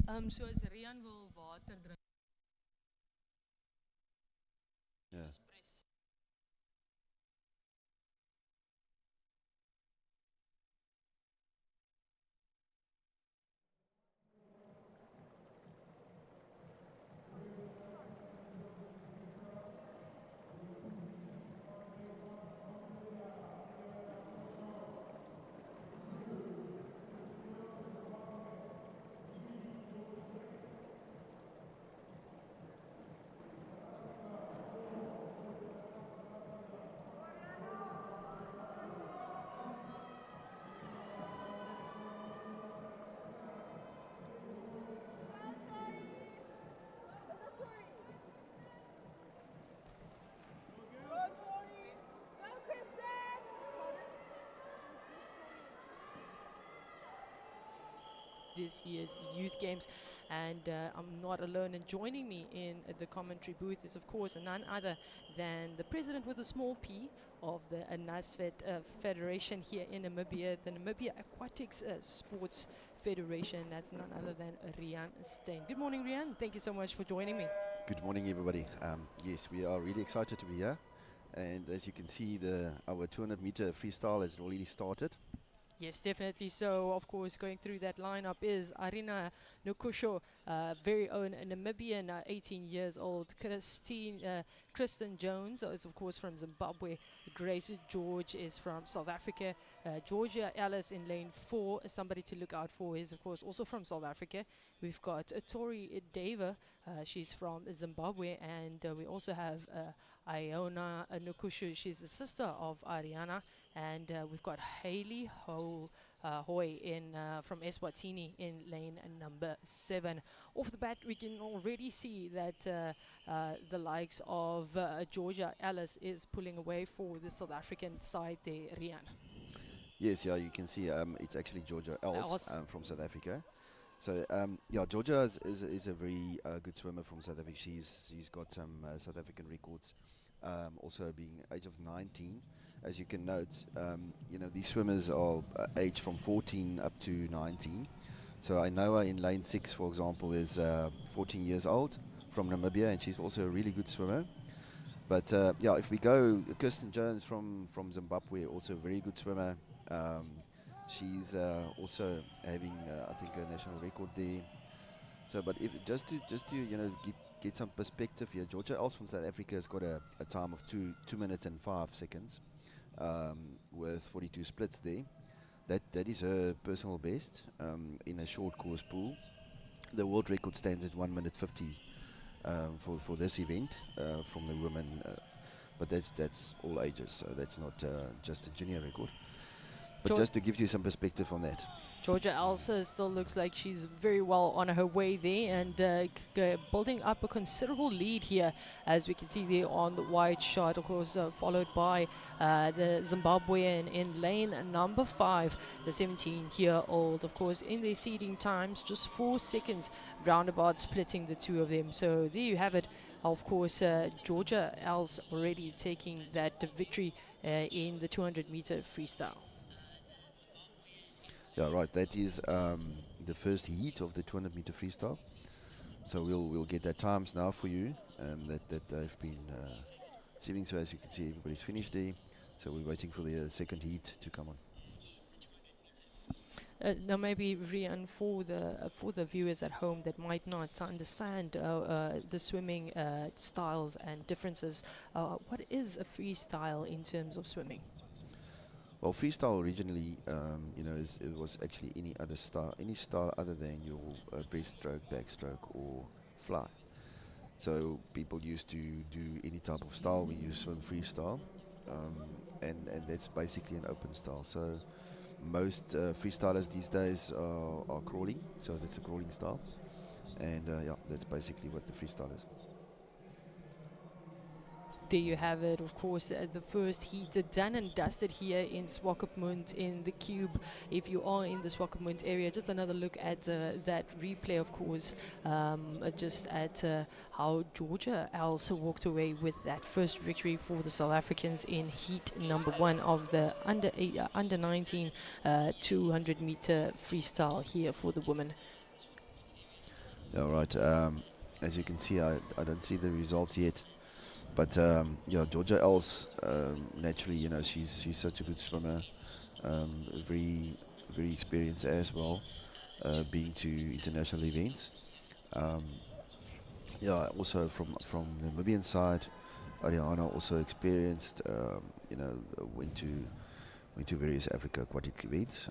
So as Rian wil water drink. Yeah. This year's youth games, and I'm not alone. And joining me in the commentary booth is, of course, none other than the president with a small p of the NASFED Federation here in Namibia, the Namibia Aquatics Sports Federation. That's none other than Rian Steyn. Good morning, Rian. Thank you so much for joining me. Good morning, everybody. Yes, we are really excited to be here. And as you can see, our 200-meter freestyle has already started. Yes, definitely. So, of course, going through that lineup is Arina Nukusho, very own Namibian, 18 years old. Kristen Jones is, of course, from Zimbabwe. Grace George is from South Africa. Georgia Ellis in lane 4, somebody to look out for, is, of course, also from South Africa. We've got Tori Deva, she's from Zimbabwe. And we also have Iona Nukusho, she's the sister of Ariana. And we've got Haley Hoy from Eswatini in lane number 7. Off the bat, we can already see that the likes of Georgia Alice is pulling away for the South African side there, Rian. Yes, yeah, you can see it's actually Georgia Els Els. from South Africa. So, yeah, Georgia is a very good swimmer from South Africa. She's got some South African records, also being age of 19. As you can note, these swimmers are aged from 14 up to 19. So I know her in lane 6, for example, is 14 years old from Namibia, and she's also a really good swimmer. But yeah, if we go, Kirsten Jones from Zimbabwe, also a very good swimmer. Um, she's also having, I think, a national record there. So, but if just to get some perspective here, Georgia Els from South Africa has got a time of 2 minutes and 5 seconds, with 42 splits there. That is her personal best in a short course pool. The world record stands at 1 minute 50 for this event from the women, but that's all ages, so that's not just a junior record. But just to give you some perspective on that. Georgia Elsa still looks like she's very well on her way there and building up a considerable lead here, as we can see there on the wide shot, of course, followed by the Zimbabwean in lane number 5, the 17-year-old, of course, in their seeding times, just 4 seconds roundabout splitting the two of them. So there you have it. Of course, Georgia Els already taking that victory in the 200-meter freestyle. Yeah, right. That is the first heat of the 200-meter freestyle. So we'll get that times now for you that they've been achieving. So as you can see, everybody's finished there. So we're waiting for the second heat to come on. Now maybe Rian, for the viewers at home that might not understand the swimming styles and differences, what is a freestyle in terms of swimming? Well, freestyle originally, it was actually any style other than your breaststroke, backstroke, or fly. So people used to do any type of style when you swim freestyle, and that's basically an open style. So most freestylers these days are crawling, so that's a crawling style, and yeah, that's basically what the freestyle is. There you have it, of course, the first heat done and dusted here in Swakopmund in the Cube. If you are in the Swakopmund area, just another look at that replay, of course, just at how Georgia Els walked away with that first victory for the South Africans in heat number 1 of the under 19 200 meter freestyle here for the women. Yeah, right. As you can see, I don't see the result yet. But yeah, Georgia Els, naturally, she's such a good swimmer, very very experienced as well, being to international events. Um, yeah, also from the Namibian side, Ariana also experienced, went to various Africa aquatic events.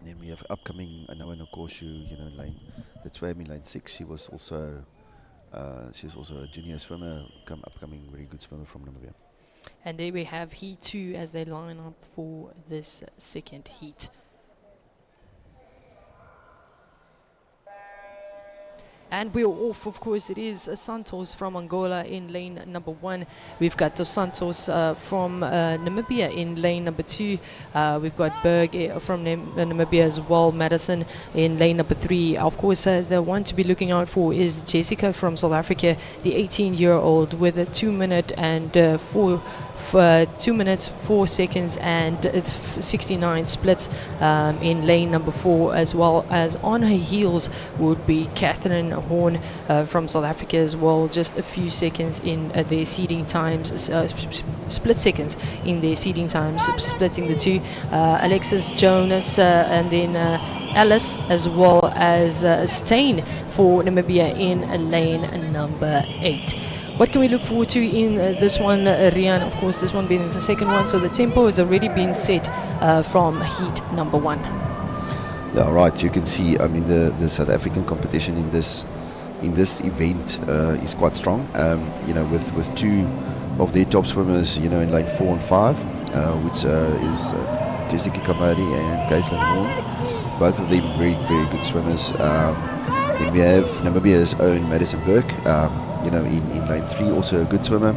Then we have upcoming Anoa Nokoshu, lane that swam in lane 6. She's also a junior swimmer, upcoming very good swimmer from Namibia. And there we have Heat 2 as they line up for this second heat. And we're off, of course. It is Santos from Angola in lane number 1. We've got Dos Santos from Namibia in lane number 2. We've got Berg from Namibia as well. Madison in lane number 3. Of course, the one to be looking out for is Jessica from South Africa, the 18-year-old, with a 2 minute and 2 minutes 4 seconds and 69 splits in lane number 4, as well as on her heels would be Catherine Horn from South Africa as well, just a few seconds in their seeding times, split seconds in their seeding times, splitting the two. Alexis Jonas and then Alice, as well as Stein for Namibia in lane number 8. What can we look forward to in this one, Rian? Of course, this one being the second one, so the tempo has already been set from heat number 1. Yeah, right. You can see, I mean, the South African competition in this event is quite strong. With two of their top swimmers, in lane 4 and 5, which is Jessica Kamari and Caitlin Horn. Both of them very, very good swimmers. Then we have Namibia's own Madison Burke, in lane 3, also a good swimmer.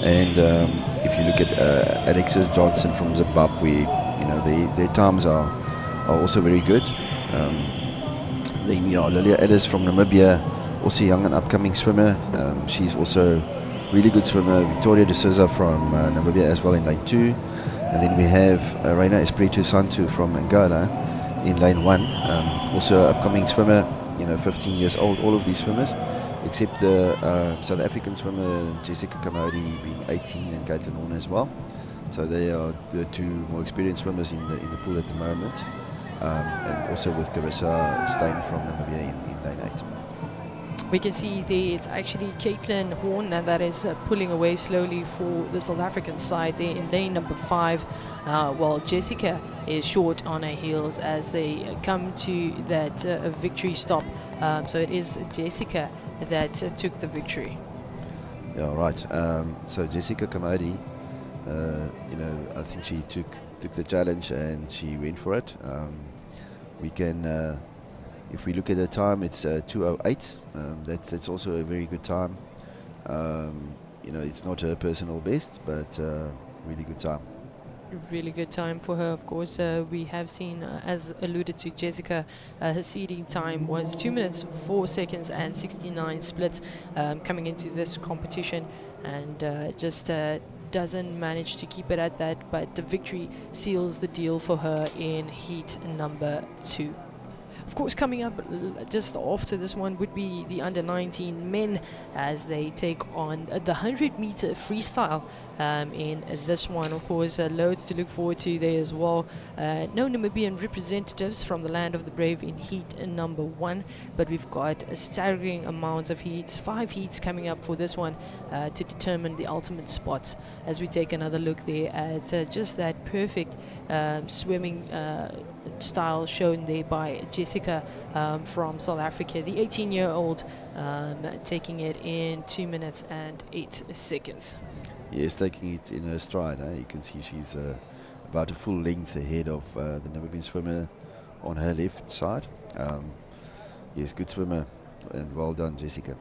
And if you look at Alexis Johnson from Zimbabwe, their times are also very good. Then Lilia Ellis from Namibia, also young and upcoming swimmer. She's also really good swimmer. Victoria De Souza from Namibia as well in lane 2. And then we have Reina Espiritu Santu from Angola in lane 1, also upcoming swimmer, 15 years old, all of these swimmers, except the South African swimmer Jessica Kamodi being 18 and Caitlin Horn as well. So they are the two more experienced swimmers in the pool at the moment. And also with Carissa Stein from Namibia in lane 8. We can see there it's actually Caitlin Horn that is pulling away slowly for the South African side there in lane number 5, while Jessica is short on her heels as they come to that victory stop. So it is Jessica that took the victory. Yeah, right. So Jessica Kamadi, I think she took the challenge and she went for it. We can, if we look at the time, it's 2:08. That's also a very good time. It's not her personal best, but really good time. Really good time for her, of course. We have seen, as alluded to, Jessica, her seeding time was 2 minutes 4 seconds and 69 splits coming into this competition, and just doesn't manage to keep it at that, but the victory seals the deal for her in heat number 2. Of course, coming up just after this one would be the under-19 men as they take on the 100-meter freestyle in this one. Of course, loads to look forward to there as well. No Namibian representatives from the land of the brave in heat number 1, but we've got a staggering amounts of heats, 5 heats coming up for this one to determine the ultimate spots as we take another look there at just that perfect swimming style shown there by Jessica from South Africa, the 18-year-old, taking it in 2 minutes and 8 seconds. Yes, taking it in her stride. You can see she's about a full length ahead of the Namibian swimmer on her left side. Yes, good swimmer, and well done, Jessica.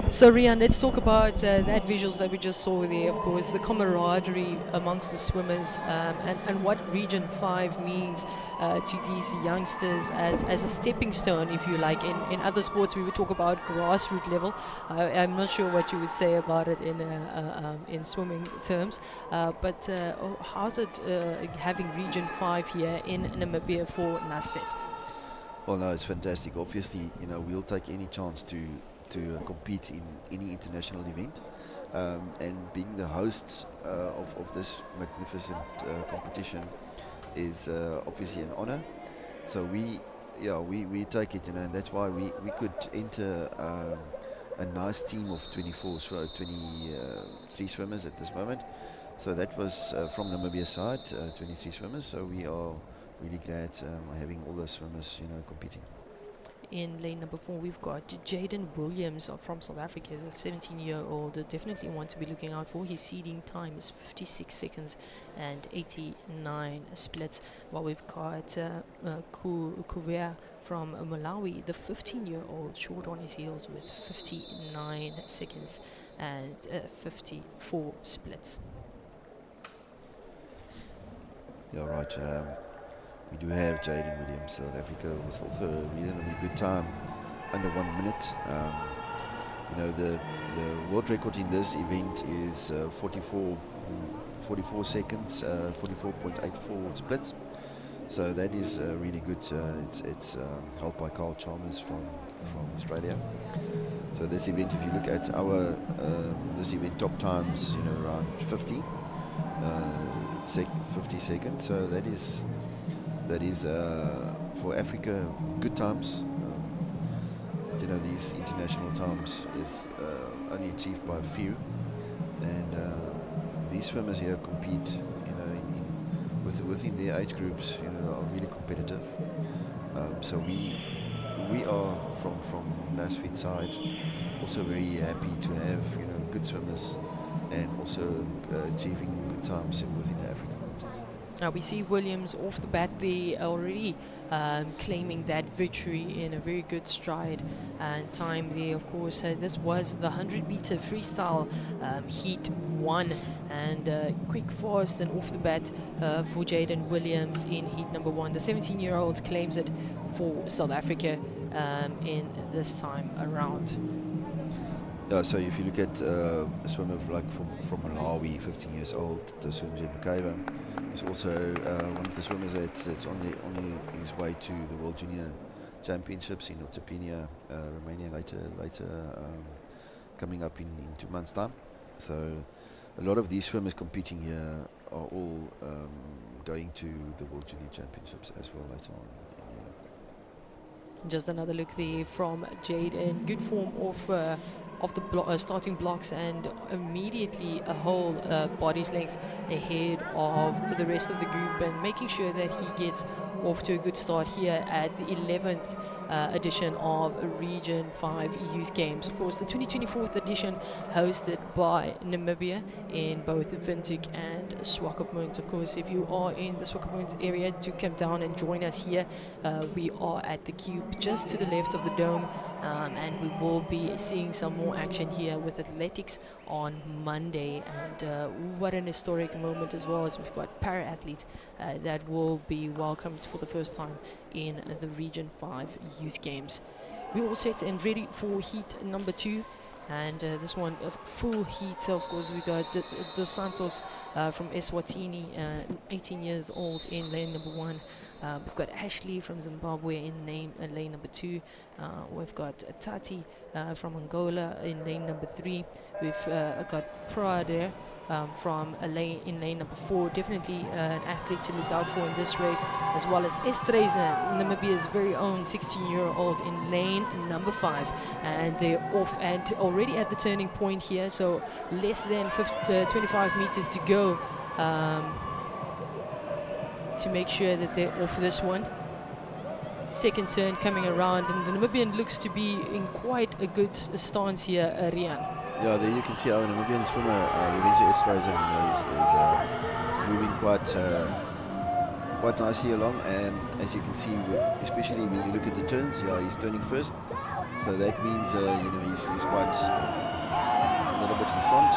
So Rian, let's talk about that visuals that we just saw there. Of course, the camaraderie amongst the swimmers, and what Region 5 means to these youngsters as a stepping stone, if you like. In other sports, we would talk about grassroots level. I'm not sure what you would say about it in swimming terms, but how's it having Region 5 here in Namibia for NASFED? Well, no, it's fantastic. Obviously, we'll take any chance to compete in any international event, and being the hosts of this magnificent competition is obviously an honor. So we take it, and that's why we could enter a nice team of 23 swimmers at this moment. So that was from Namibia side, 23 swimmers. So we are really glad having all those swimmers, competing. In lane number 4, we've got Jaden Williams from South Africa, the 17-year-old. Definitely one to be looking out for. His seeding time is 56 seconds and 89 splits. While we've got Kuvea from Malawi, the 15-year-old, short on his heels with 59 seconds and 54 splits. Yeah, right. We do have Jaden Williams. South Africa was also a reasonably good time, under 1 minute. The world record in this event is 44 seconds, 44.84 splits. So that is really good. It's held by Carl Chalmers from Australia. So this event, if you look at our this event top times, around 50 seconds. So that is for Africa good times. These international times is only achieved by a few, and these swimmers here compete, within their age groups, are really competitive. So we are from NASFED side also very happy to have good swimmers, and also achieving good times within the African context. We see Williams off the bat there already claiming that victory in a very good stride and time there. Of course, this was the 100-meter freestyle heat 1, and quick, fast, and off the bat for Jaden Williams in heat number 1. The 17-year-old claims it for South Africa in this time around. So if you look at a swimmer like from Malawi, 15 years old, Tasumje Mukaiva, is also one of the swimmers that's on his way to the World Junior Championships in Otopenia, Romania later coming up in 2 months' time. So a lot of these swimmers competing here are all going to the World Junior Championships as well later on in the year. Just another look there from Jaden. Good form of the starting blocks, and immediately a whole body's length ahead of the rest of the group, and making sure that he gets off to a good start here at the 11th edition of Region 5 Youth Games. Of course, the 2024th edition hosted by Namibia in both Windhoek and Swakopmund. Of course, if you are in the Swakopmund area, do come down and join us here. We are at the Cube just to the left of the dome, and we will be seeing some more action here with athletics on Monday. And what an historic moment as well, as we've got para-athletes that will be welcomed for the first time in the Region 5 Youth Games. We're all set and ready for heat number 2. And this one, a full heat. Of course, we got Dos Santos from Eswatini, 18 years old, in lane number 1. We've got Ashley from Zimbabwe in lane number 2. We've got Tati from Angola in lane number 3. We've got Prada from in lane number 4. Definitely an athlete to look out for in this race, as well as Estreisen, Namibia's very own 16-year-old, in lane number 5. And they're off and already at the turning point here, so less than 25 meters to go to make sure that they're off this one. Second turn coming around, and the Namibian looks to be in quite a good stance here, Rian. Yeah, there you can see our Namibian swimmer, Lorenzo Estreisen, is moving quite quite nicely along, and as you can see, especially when you look at the turns, yeah, he's turning first, so that means he's quite a little bit in front.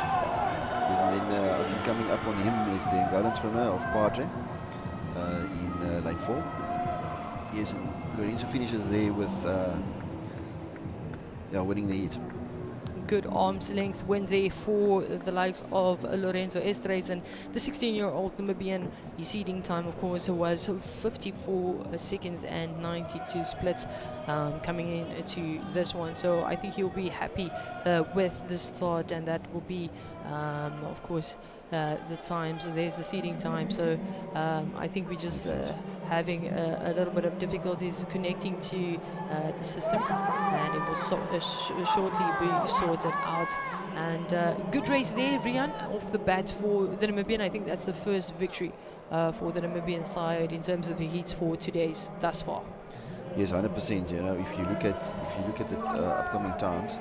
And then I think coming up on him is the Angolan swimmer of Padre in lane 4. Yes, and Lorenzo finishes there with winning the heat. Good arm's length win there for the likes of Lorenzo Esterhuizen, the 16-year-old Namibian. His seeding time, of course, was 54 seconds and 92 splits coming into this one. So I think he'll be happy with the start, and that will be, of course, the times. There's the seeding time. So I think we're just having a little bit of difficulties connecting to the system, and it will shortly be sorted out. And good race there, Rian, off the bat for the Namibian. I think that's the first victory for the Namibian side in terms of the heats for today's thus far. Yes, 100%. You know, if you look at the upcoming times,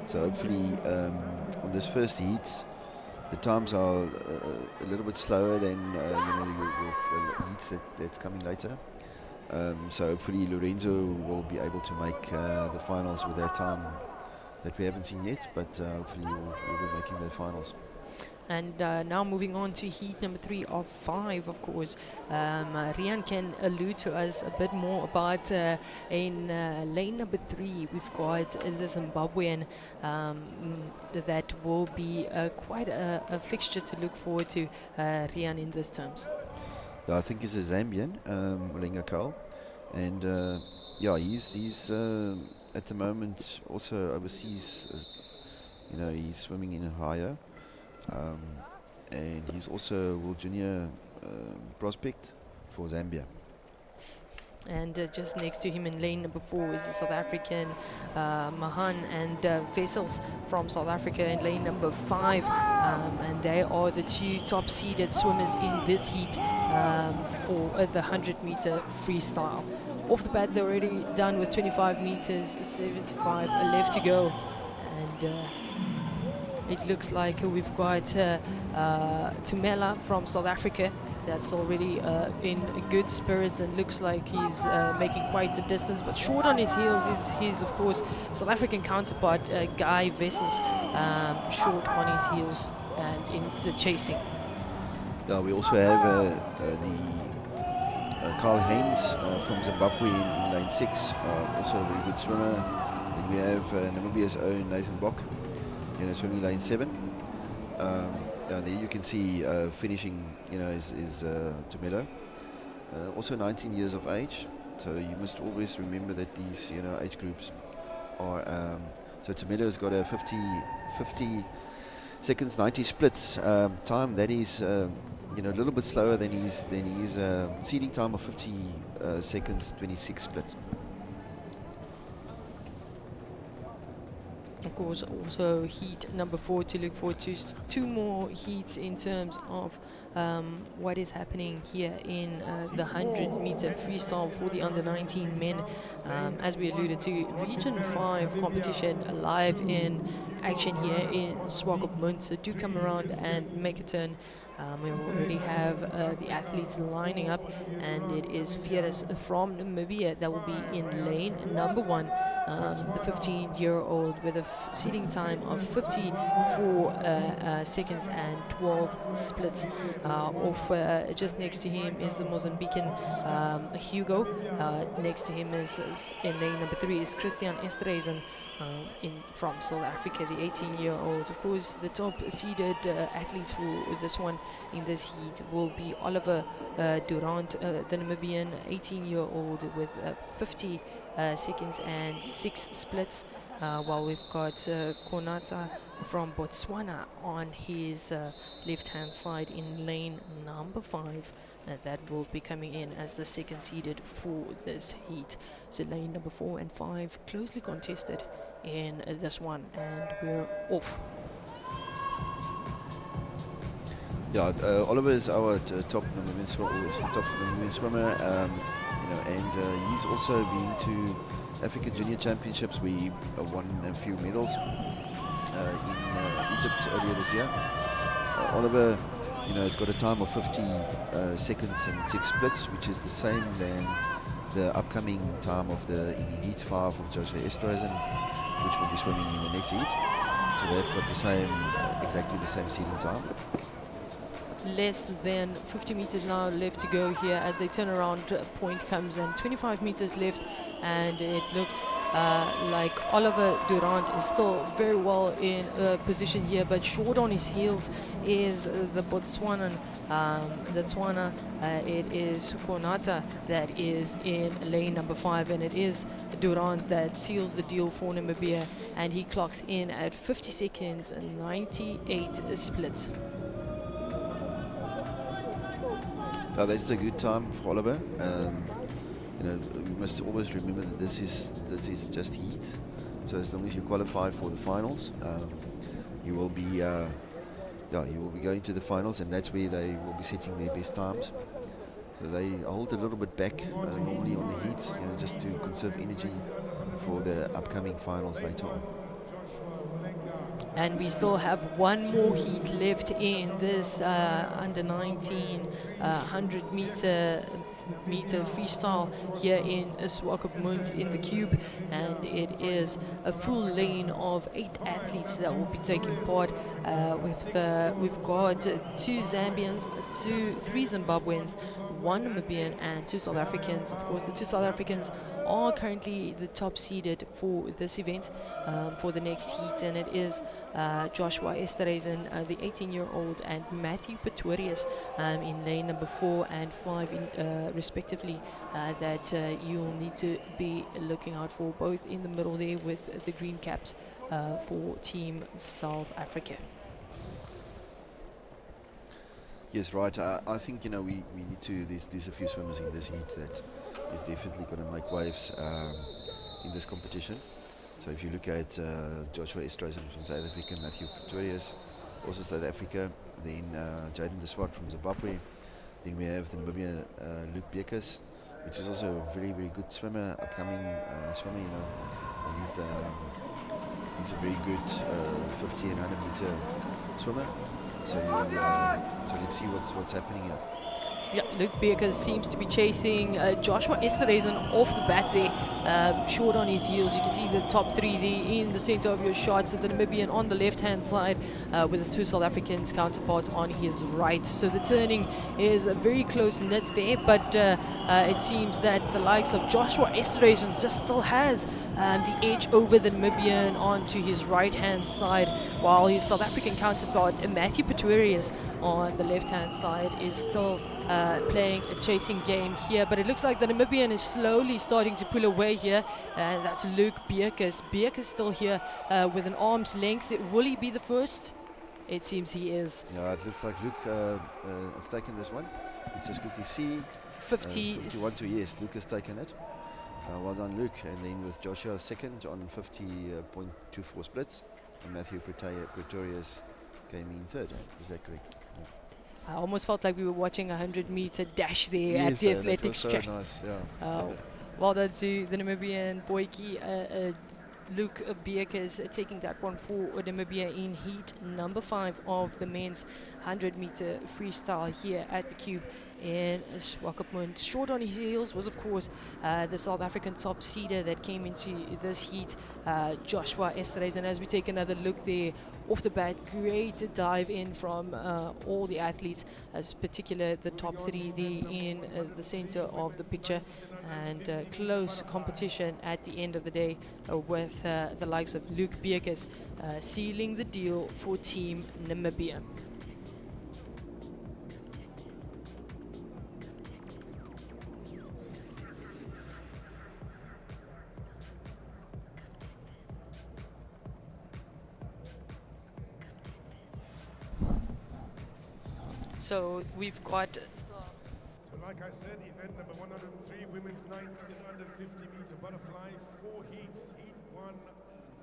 so hopefully on this first heat, the times are a little bit slower than your heats that's coming later. So hopefully Lorenzo will be able to make the finals with that time that we haven't seen yet, but hopefully he'll be making the finals. And now moving on to heat number 3 of 5, of course. Rian can allude to us a bit more about in lane number 3, we've got the Zimbabwean that will be quite a fixture to look forward to, Rian, in these terms. Yeah, I think he's a Zambian, Malenga Carl, and he's at the moment also overseas. He's swimming in Ohio. And he's also World Junior prospect for Zambia. And just next to him in lane number 4 is the South African Mahan and Vessels from South Africa in lane number 5. And they are the 2 top seeded swimmers in this heat for the 100-meter freestyle. Off the bat, they're already done with 25 meters, 75 left to go. And it looks like we've got Tumela from South Africa that's already in good spirits and looks like he's making quite the distance, but short on his heels is his, of course, South African counterpart, Guy Vessels, short on his heels and in the chasing. Yeah, we also have Carl Haynes from Zimbabwe in lane 6, also a very good swimmer. Then we have Namibia's own Nathan Bok, swimming lane 7. There you can see finishing, is Tumelo, also 19 years of age. So you must always remember that these, age groups are. So Tumelo's got a 50 seconds, 90 splits time. That is, a little bit slower than his seeding time of 50 seconds, 26 splits. Of course, also heat number 4 to look forward to. 2 more heats in terms of what is happening here in the 100-meter freestyle for the under-19 men. As we alluded to, Region 5 competition live in action here in Swakopmund. So do come around and make a turn. We already have the athletes lining up, and it is Fieres from Namibia that will be in lane number 1. The 15-year-old with a seeding time of 54 seconds and 12 splits. Just next to him is the Mozambican Hugo. Next to him is in lane number 3 is Christian Esterhuizen from South Africa, the 18-year-old. Of course, the top seeded athletes for this one in this heat will be Oliver Durant, the Namibian 18-year-old with 50 seconds and 6 splits, while we've got Konata from Botswana on his left-hand side in lane number 5. That will be coming in as the second seeded for this heat. So lane number 4 and 5 closely contested in this one, and we're off. Yeah, Oliver is our top Namibian swimmer. Is the top Namibian swimmer, and he's also been to African Junior Championships. We won a few medals in Egypt earlier this year. Oliver It's got a time of 50 seconds and 6 splits, which is the same than the upcoming time of the in the heat 5 of Joshua Esterhazen, which will be swimming in the next heat. So they've got the same, exactly the same seeding time. Less than 50 meters now left to go here as they turn around. Point comes in, 25 meters left, and it looks like Oliver Durant is still very well in position here, but short on his heels is the Botswanan. The Tswana, it is Konata that is in lane number 5, and it is Durant that seals the deal for Namibia, and he clocks in at 50 seconds and 98 splits. That's a good time for Oliver. We must always remember that this is just heat. So as long as you qualify for the finals, you will be going to the finals, and that's where they will be setting their best times. So they hold a little bit back normally on the heats, just to conserve energy for the upcoming finals later on. And we still have one more heat left in this under 19 100 meter freestyle here in Swakopmund in the Cube, and it is a full lane of 8 athletes that will be taking part. We've got 2 Zambians, 3 Zimbabweans, 1 Namibian, and 2 South Africans. Of course, the 2 South Africans are currently the top seeded for this event for the next heat, and it is Joshua Esterhazen, the 18-year-old, and Matthew Pretorius in lane number 4 and 5 respectively, that you'll need to be looking out for, both in the middle there with the green caps for Team South Africa. Yes, right. I think we need to. There's a few swimmers in this heat that is definitely going to make waves in this competition. So if you look at Joshua Esterhazen from South Africa, Matthew Pretorius, also South Africa, then Jaden de Swart from Zimbabwe, then we have the Namibian Luke Bekes, which is also a very, very good swimmer, upcoming swimmer. He's a very good 50 and 100 meter swimmer. So let's see what's happening here. Yeah, Luke Bekes seems to be chasing Joshua Esterhazen off the bat there, short on his heels. You can see the top 3 there in the center of your shot. So the Namibian on the left-hand side with his 2 South Africans counterparts on his right. So the turning is very close knit there, but it seems that the likes of Joshua Esterhazen just still has the edge over the Namibian onto his right-hand side, while his South African counterpart, Matthew Pretorius, on the left-hand side is still playing a chasing game here. But it looks like the Namibian is slowly starting to pull away here, and that's Luke Bekes. Bekes still here with an arm's length. Will he be the first? It seems he is. Yeah, it looks like Luke has taken this one. Let's just quickly see. 51 to yes, Luke has taken it. Well done, Luke. And then with Joshua second on 50.24 splits, and Matthew Pretorius came in third. Is that correct? Yeah. I almost felt like we were watching a 100-meter dash there yes, at the athletics track. So nice, yeah. Well done to the Namibian Boyki. Luke Bekes taking that one for Namibia in heat number 5 of the men's 100-meter freestyle here at the Cube in Swakopmund. Short on his heels was, of course, the South African top seeder that came into this heat, Joshua Esterhazen. As we take another look there off the bat, great dive in from all the athletes, as particular the top 3 there in the center of the picture, and close competition at the end of the day with the likes of Luke Bekes sealing the deal for Team Namibia. So we've got. So like I said, event number 103, women's 90 and under 50 meter butterfly, 4 heats. Heat 1,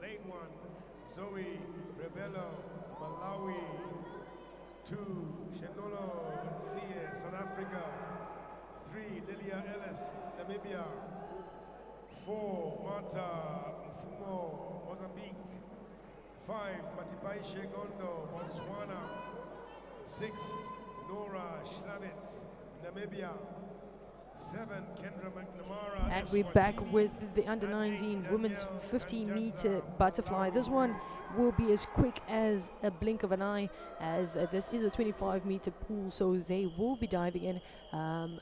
lane 1, Zoe Rebello, Malawi. 2, Shenolo Nsie, South Africa. 3, Lilia Ellis, Namibia. 4, Marta Mfumo, Mozambique. 5, Matipai Shegondo, Botswana. 6, Nora Schlavitz, Namibia. 7, Kendra McNamara. And we're back with the under-19 women's 15-meter butterfly. This one will be as quick as a blink of an eye, as this is a 25-meter pool, so they will be diving in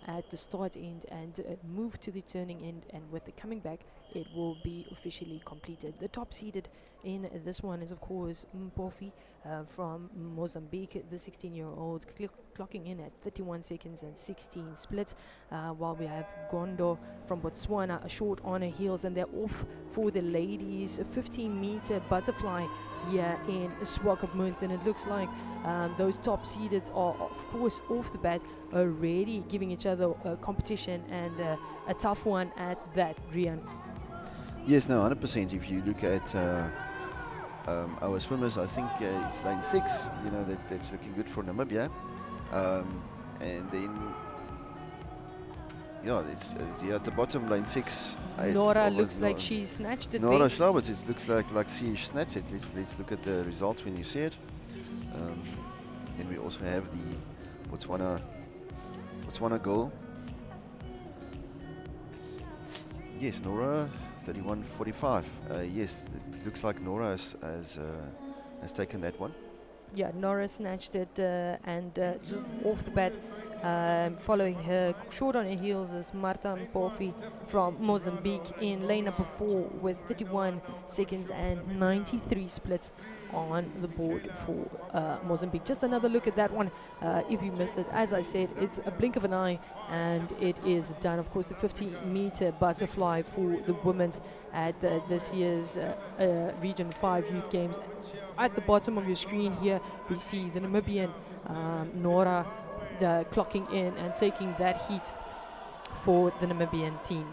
at the start end and move to the turning end, and with the coming back it will be officially completed. The top seeded in this one is of course Mpofi from Mozambique, the 16-year-old, clocking in at 31 seconds and 16 splits, while we have Gondo from Botswana, a short on her heels, and they're off for the ladies' 15-meter butterfly here in Swakopmund. And it looks like those top seeded are of course off the bat already giving each other competition, and a tough one at that, Rian. Yes, no, 100%. If you look at our swimmers, I think it's lane 6, you know, that's looking good for Namibia. And then, yeah, it's yeah, at the bottom, lane 6. Nora looks like she snatched it. Nora Schlavitz, it looks like she snatched it. Let's look at the results when you see it. Then we also have the Botswana goal. Yes, Nora, 31:45. Yes, it looks like Nora has taken that one. Yeah, Nora snatched it, and just off the bat, following her short on her heels is Marta Mpofi from Mozambique in lane number 4 with 31 seconds and 93 splits on the board for Mozambique. Just another look at that one if you missed it. As I said, it's a blink of an eye and it is done. Of course, the 50-meter butterfly for the women's at this year's Region 5 Youth Games. At the bottom of your screen here, we see the Namibian Nora clocking in and taking that heat for the Namibian team.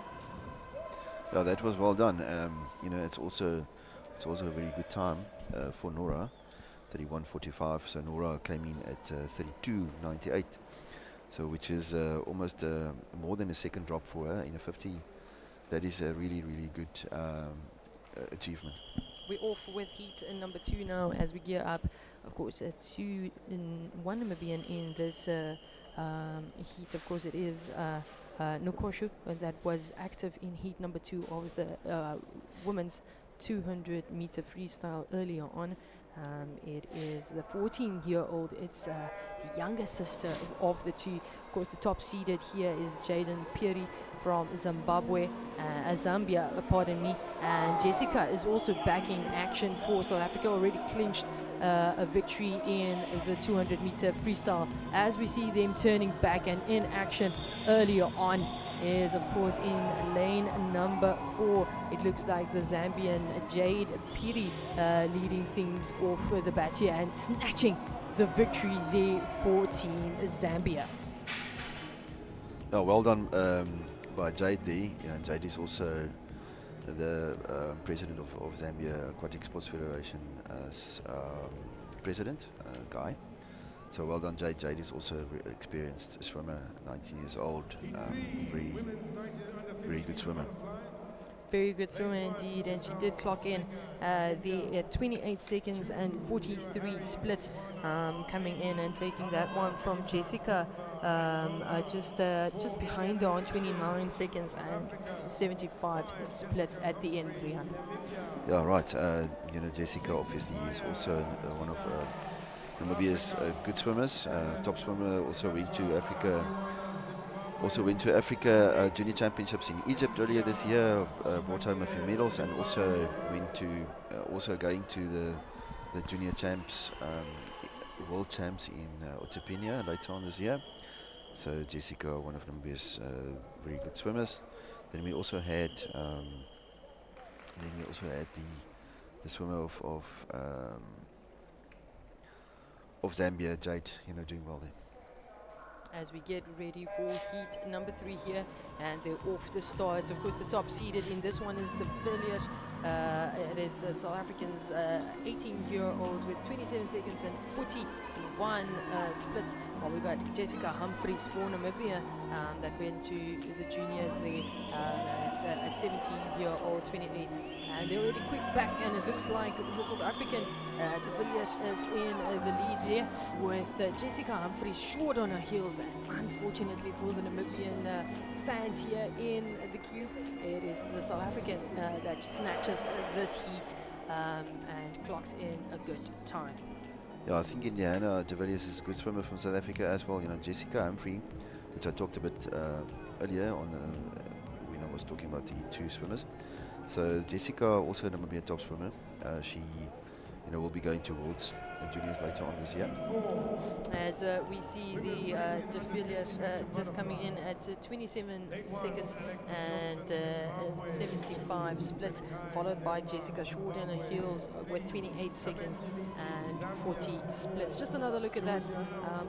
Yeah, that was well done. You know, it's also a very good time for Nora, 31:45. So Nora came in at 32:98. So which is almost more than a second drop for her in a 50. That is a really, really good achievement. We're off with heat in number 2 now as we gear up. Of course, 1 Namibian in this heat. Of course, it is Nokoshu that was active in heat number 2 of the women's 200-meter freestyle earlier on. It is the 14-year-old. It's the younger sister of the two. Of course, the top seeded here is Jaden Piri from Zimbabwe, Zambia, pardon me. And Jessica is also back in action for South Africa, already clinched a victory in the 200-meter freestyle. As we see them turning back and in action earlier on is of course in lane number 4. It looks like the Zambian Jade Piri leading things off the bat here and snatching the victory there for Team Zambia. Oh, well done by Jade there. Yeah, and Jade is also the president of Zambia Aquatic Sports Federation as president, guy. So well done, Jade. Jade is also a experienced swimmer, 19 years old, very good swimmer. Very good swimmer indeed, and she did clock in the 28 seconds and 43 splits, coming in and taking that one from Jessica, just behind her on 29 seconds and 75 splits at the end, Rian. Yeah, right. You know, Jessica obviously is also one of Namibia's good swimmers, top swimmer. Also went to Africa Junior Championships in Egypt earlier this year, brought home a few medals, and also went to going to the Junior Champs, World Champs in Otepenia later on this year. So Jessica, one of Namibia's very good swimmers. Then we also had the swimmer of Zambia, Jade, you know, doing well there. As we get ready for heat number 3 here, and they're off the start. Of course, the top seeded in this one is the Villiers. It is South African's 18-year-old with 27 seconds and 41 splits. Well, we got Jessica Humphreys for Namibia that went to the juniors there. It's a 17-year-old, 28 and they're already quick back, and it looks like the South African de Villiers is in the lead there with Jessica Humphries short on her heels, and unfortunately for the Namibian fans here in the queue, it is the South African that snatches this heat and clocks in a good time. Yeah, I think Indiana de Villiers is a good swimmer from South Africa as well. You know, Jessica Humphrey, which I talked a bit earlier on when I was talking about the two swimmers. So Jessica also going to be a top swimmer. She, will be going to Worlds Juniors later on this year. As we see the de Villiers just coming in at 27 seconds and 75 splits, followed by Jessica Short on her heels with 28 seconds and 40 splits. Just another look at that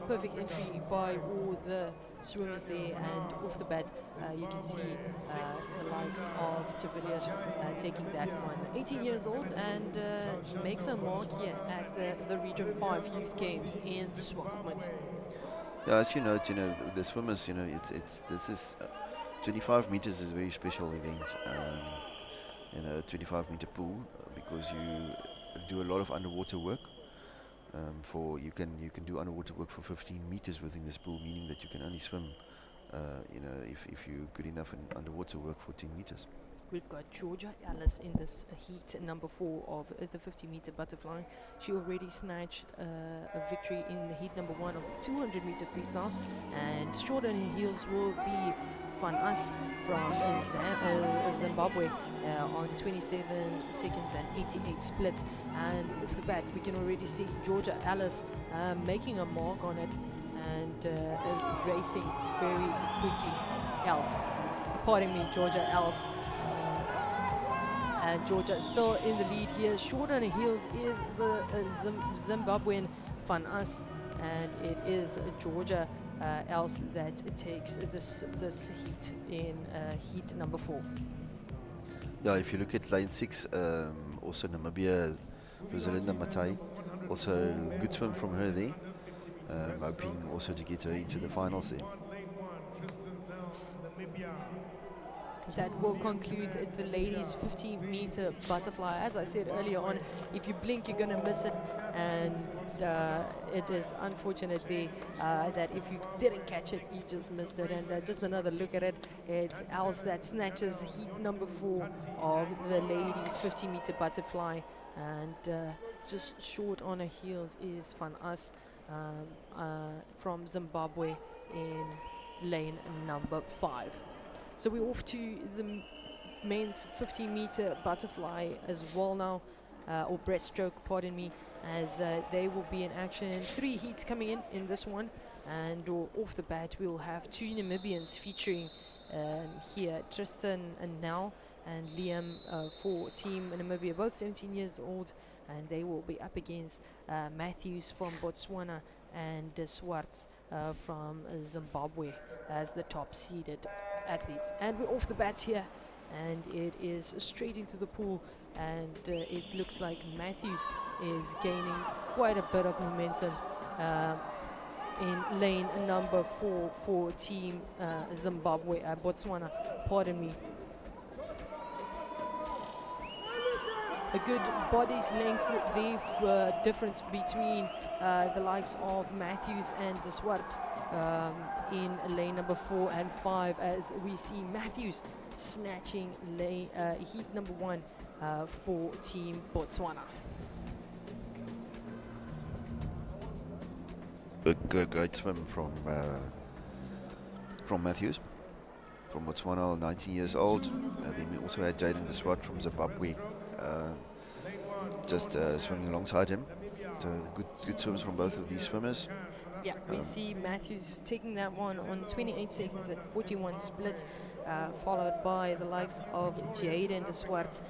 perfect entry by all the swimmers there, and off the bat you can see the likes of de Villiers taking that one. 18 years old, and makes a mark here at the Region 5 Youth Games in Swakopmund. Yeah, as you know, the swimmers, this is 25 meters is a very special event. 25-meter pool, because you do a lot of underwater work. You can do underwater work for 15 meters within this pool, meaning that you can only swim, if you're good enough in underwater work for 10 meters. We've got Georgia Ellis in this heat number 4 of the 50-meter butterfly. She already snatched a victory in the heat number 1 of the 200-meter freestyle, and short on her heels will be Van As from Zimbabwe on 27 seconds and 88 splits. And off the bat we can already see Georgia Ellis making a mark on it and racing very quickly. Georgia Else. And Georgia still in the lead here. Short on her heels is the Zimbabwean Van As, and it is Georgia Else that takes this heat in heat number 4. Yeah, if you look at lane 6, also Namibia, Rosalinda Matai, also good swim from her there. Hoping also to get her into the finals there. That will conclude the ladies 50-meter butterfly. As I said earlier on, if you blink you're going to miss it, and it is unfortunately that if you didn't catch it you just missed it. And just another look at it, it's Els that snatches heat number 4 of the ladies 50-meter butterfly, and just short on her heels is Van As from Zimbabwe in lane number 5. So we're off to the men's 50-meter butterfly as well now, or breaststroke, pardon me, as they will be in action. 3 heats coming in this one, and off the bat we'll have 2 Namibians featuring here, Tristan and Nel and Liam for Team Namibia, both 17 years old, and they will be up against Matthews from Botswana and Swartz from Zimbabwe as the top seeded athletes. And we're off the bat here, and it is straight into the pool, and it looks like Matthews is gaining quite a bit of momentum in lane number 4 for Team Zimbabwe, Botswana, pardon me. A good body's length there, difference between the likes of Matthews and the Swartz in lane number 4 and 5, as we see Matthews snatching heat number 1 for Team Botswana. A great swim from Matthews from Botswana, 19 years old. Then we also had Jaden de Swart from Zimbabwe, just swimming alongside him. So good swims from both of these swimmers. Yeah, we see Matthews taking that one on 28 seconds and 41 splits, followed by the likes of Jaden de Swart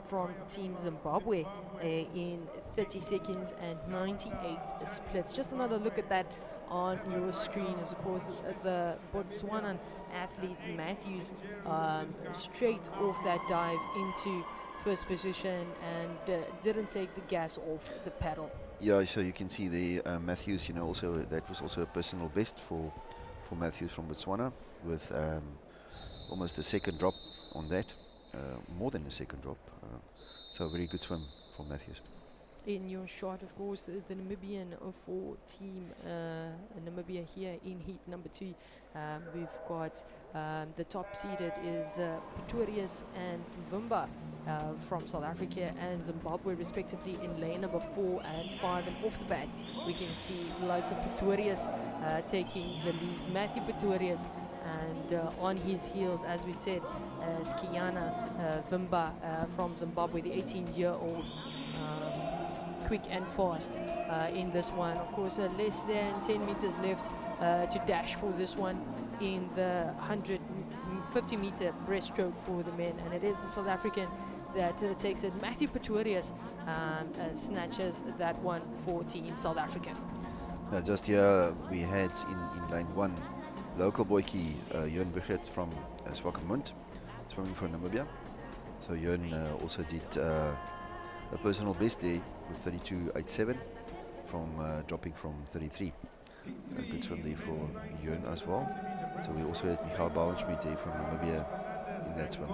from Team Zimbabwe in 30 seconds and 98 splits. Just another look at that on your screen is, of course, the Botswanan athlete Matthews straight off that dive into first position and didn't take the gas off the pedal. Yeah, so you can see the Matthews, also that was also a personal best for Matthews from Botswana, with almost a second drop on that. more than a second drop. So a very good swim from Matthews. In your shot, of course, the Namibian for team Namibia here in heat number 2. We've got the top seeded is Pretorius and Vimba from South Africa and Zimbabwe respectively in lane number 4 and 5. And off the bat, we can see the likes of Pretorius taking the lead. Matthew Pretorius, and on his heels, as we said, is Kiana Vimba from Zimbabwe, the 18-year-old. Quick and fast in this one. Of course, less than 10 meters left to dash for this one in the 150 meter breaststroke for the men, and it is the South African that takes it. Matthew Pretorius snatches that one for Team South Africa. Just here we had in lane 1 local boykie Jön Brigitte from Swakopmund, swimming for Namibia. So Jön also did a personal best day with 32.87 from dropping from 33. So a good swim there for Jön as well. So we also had Michael Bauernschmidt there from Namibia in that swim.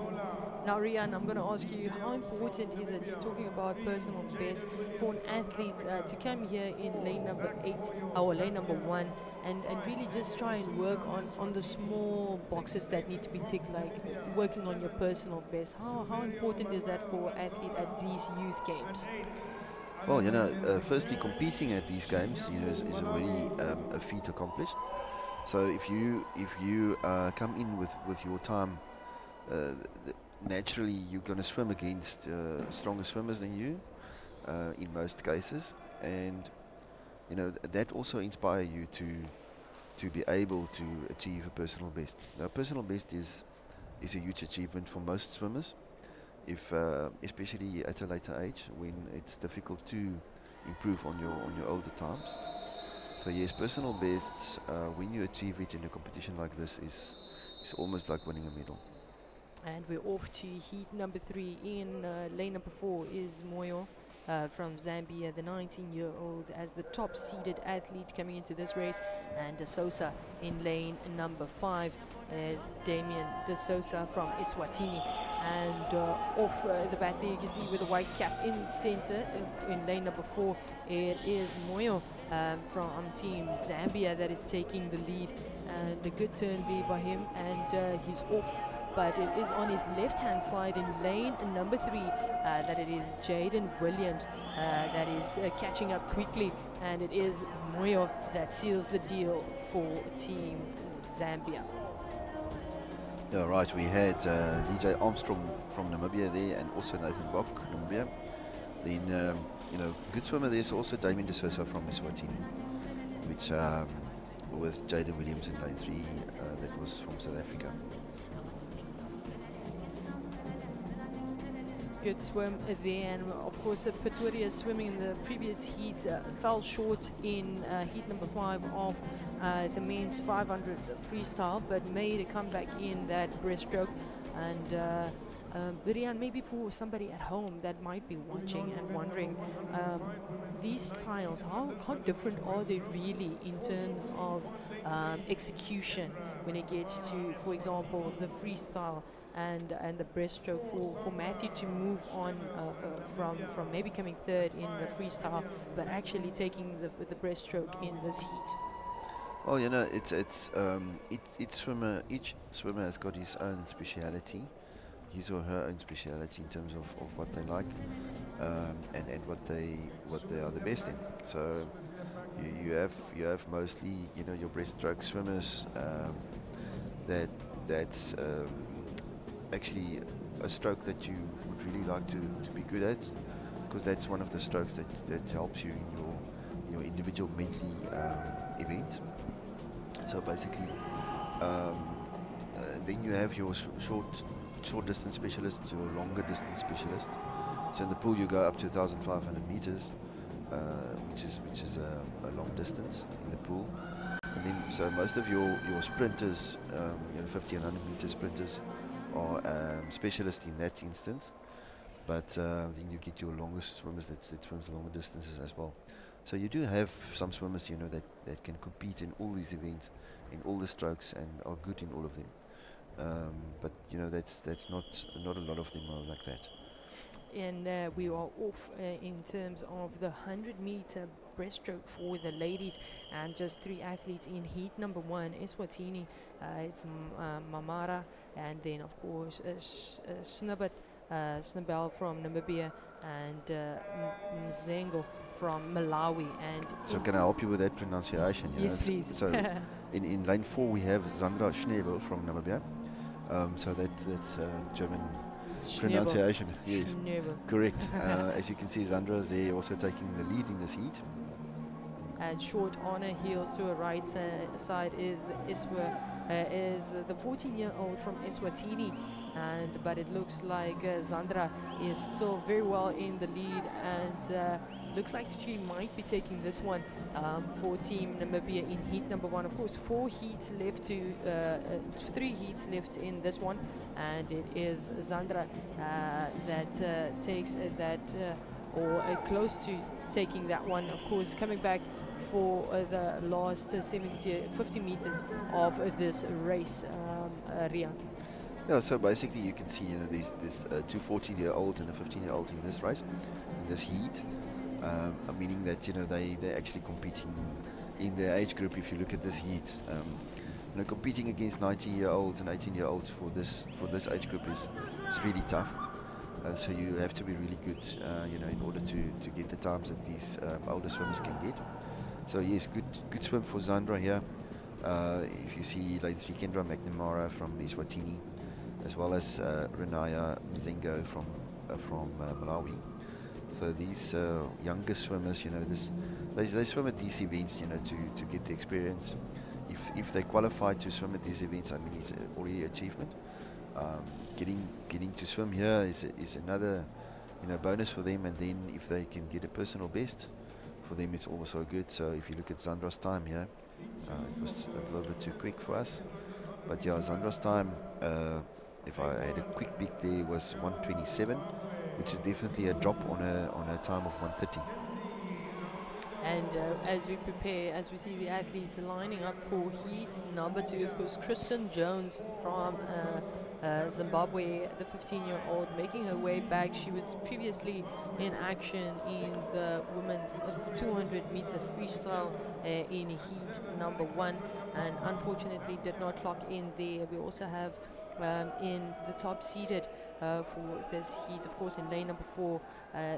Now, Rian, I'm going to ask you, how important is it, you're talking about personal best, for an athlete to come here in lane number 8 or lane number 1 and really just try and work on the small boxes that need to be ticked, like working on your personal best? How important is that for an athlete at these youth games? Well, firstly, competing at these games, is already a feat accomplished. So if you come in with your time, naturally you're going to swim against stronger swimmers than you in most cases, and that also inspire you to be able to achieve a personal best. Now, personal best is a huge achievement for most swimmers, if especially at a later age when it's difficult to improve on your older times. So yes, personal bests, when you achieve it in a competition like this, is almost like winning a medal. And we're off to heat number 3. In lane number 4 is Moyo from Zambia, the 19-year-old, as the top seeded athlete coming into this race. And De Sosa in lane number 5 is Damien De Sosa from Eswatini. And off the bat there you can see with the white cap in center in lane number 4, it is Moyo from Team Zambia that is taking the lead. And a good turn there by him, and he's off. But it is on his left-hand side in lane number 3 that it is Jaden Williams that is catching up quickly, and it is Moyo that seals the deal for Team Zambia. Yeah, right. We had DJ Armstrong from Namibia there, and also Nathan Bok, Namibia. Then, good swimmer there's also Damien De Sosa from Eswatini, which with Jaden Williams in lane 3, that was from South Africa. Good swim there, and of course Pretoria swimming in the previous heat fell short in heat number 5 of the men's 500 freestyle, but made a comeback in that breaststroke. And Birian, maybe for somebody at home that might be watching and wondering, these styles, how different are they really in terms of execution when it gets to, for example, the freestyle and the breaststroke for Matthew to move on from maybe coming third in the freestyle, but actually taking the breaststroke in this heat? Well, each swimmer has got his own speciality, his or her own speciality in terms of what they like, and what they are the best in. So you have mostly your breaststroke swimmers that's actually a stroke that you would really like to be good at, because that's one of the strokes that helps you in your individual medley events. So basically, then you have your short distance specialist, your longer distance specialist. So in the pool you go up to 1,500 meters, which is a long distance in the pool. And then so most of your sprinters, 50 and 100 meter sprinters, are specialists in that instance. But then you get your longest swimmers that swims longer distances as well. So you do have some swimmers, that can compete in all these events, in all the strokes, and are good in all of them. But you know that's not a lot of them are like that. And we are off in terms of the 100-meter breaststroke for the ladies, and just three athletes in heat number one. Eswatini, it's Mamara, and then of course Snabel from Namibia, and Mzengo from Malawi. And So can I help you with that pronunciation? You yes, know, please. so in lane 4 we have Zandra Schnebel from Namibia. So that's German pronunciation. Yes, Schnebel. correct. As you can see, Zandra is there also taking the lead in this heat. And short on her heels to her right side is the 14-year-old from Eswatini, but it looks like Zandra is still very well in the lead, and looks like she might be taking this one for Team Namibia in heat number one. Of course, 3 heats left in this one, and it is Zandra that takes that or close to taking that one. Of course, coming back for the last 50 meters of this race, Rian. Yeah, so basically you can see, you know, these 2 14-year-olds and a 15-year-old in this race, in this heat, meaning that, you know, they're actually competing in their age group. If you look at this heat, you know, competing against 19-year-olds and 18-year-olds for this age group is really tough. So you have to be really good, you know, in order to get the times that these older swimmers can get. So yes, good swim for Zandra here. If you see lane 3, Kendra McNamara from Eswatini, as well as Renaya Mzengo from Malawi. So these younger swimmers, you know, they swim at these events, you know, to get the experience. If they qualify to swim at these events, I mean, it's already an achievement. Getting to swim here is another, you know, bonus for them. And then if they can get a personal best, for them it's also good. So if you look at Zandra's time here, it was a little bit too quick for us. But yeah, Zandra's time, if I had a quick peek there, was 1:27, which is definitely a drop on a time of 1:30. And as we prepare, as we see the athletes lining up for heat number 2, of course, Christian Jones from Zimbabwe, the 15-year-old, making her way back. She was previously in action in the women's 200-meter freestyle in heat number 1, and unfortunately did not clock in there. We also have in the top seeded for this heat, of course, in lane number 4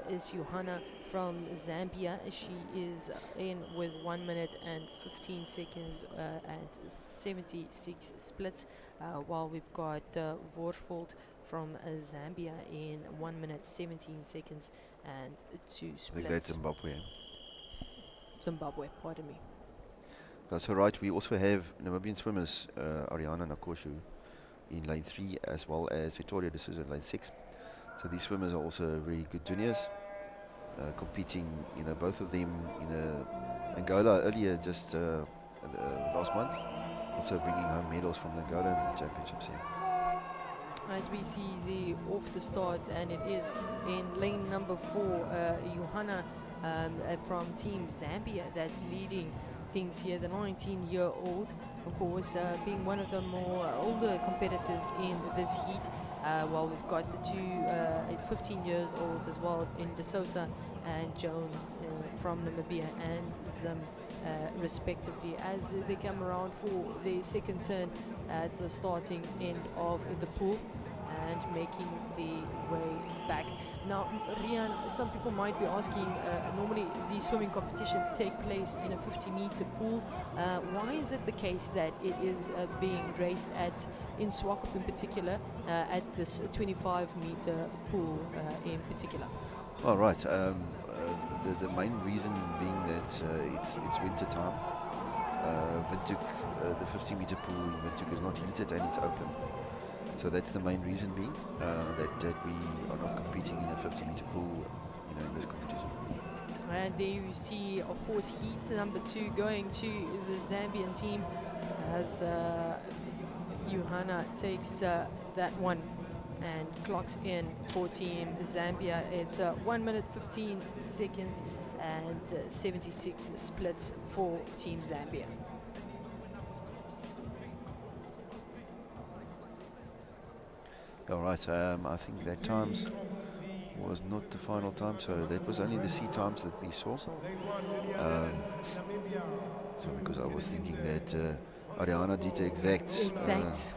is Johanna from Zambia. She is in with 1 minute and 15 seconds and 76 splits, while we've got Worsfold from Zambia in 1 minute 17 seconds and 2 splits. I think that's Zimbabwe. Zimbabwe, pardon me. That's all right. We also have Namibian swimmers, Ariana Nakoshu in lane 3, as well as Victoria de Souza in lane 6. So these swimmers are also very good juniors, competing, you know, both of them in Angola earlier, just last month, also bringing home medals from the Angola Championships here. As we see the off the start, and it is in lane number 4, Johanna from Team Zambia that's leading things here, the 19-year-old, of course, being one of the more older competitors in this heat, while we've got the two 15 years olds as well in De Souza and Jones from Namibia and Zim, respectively, as they come around for the second turn at the starting end of the pool and making the way back. Now, Rian, some people might be asking, normally these swimming competitions take place in a 50-meter pool. Why is it the case that it is being raced in Swakop in particular, at this 25-meter pool in particular? All right. The main reason being that it's winter time. Windhoek, the 50-meter pool in Windhoek is not heated and it's open. So that's the main reason being that we are not competing in a 50-meter pool, you know, in this competition. And there you see, of course, heat number 2 going to the Zambian team as Johanna takes that one and clocks in for Team Zambia. It's 1 minute 15 seconds and 76 splits for Team Zambia. All right. I think that times was not the final time, so that was only the C times that we saw. So, Lane 1, Lillian Um, Ellis, Namibia. so because I was thinking that Ariana did the exact exact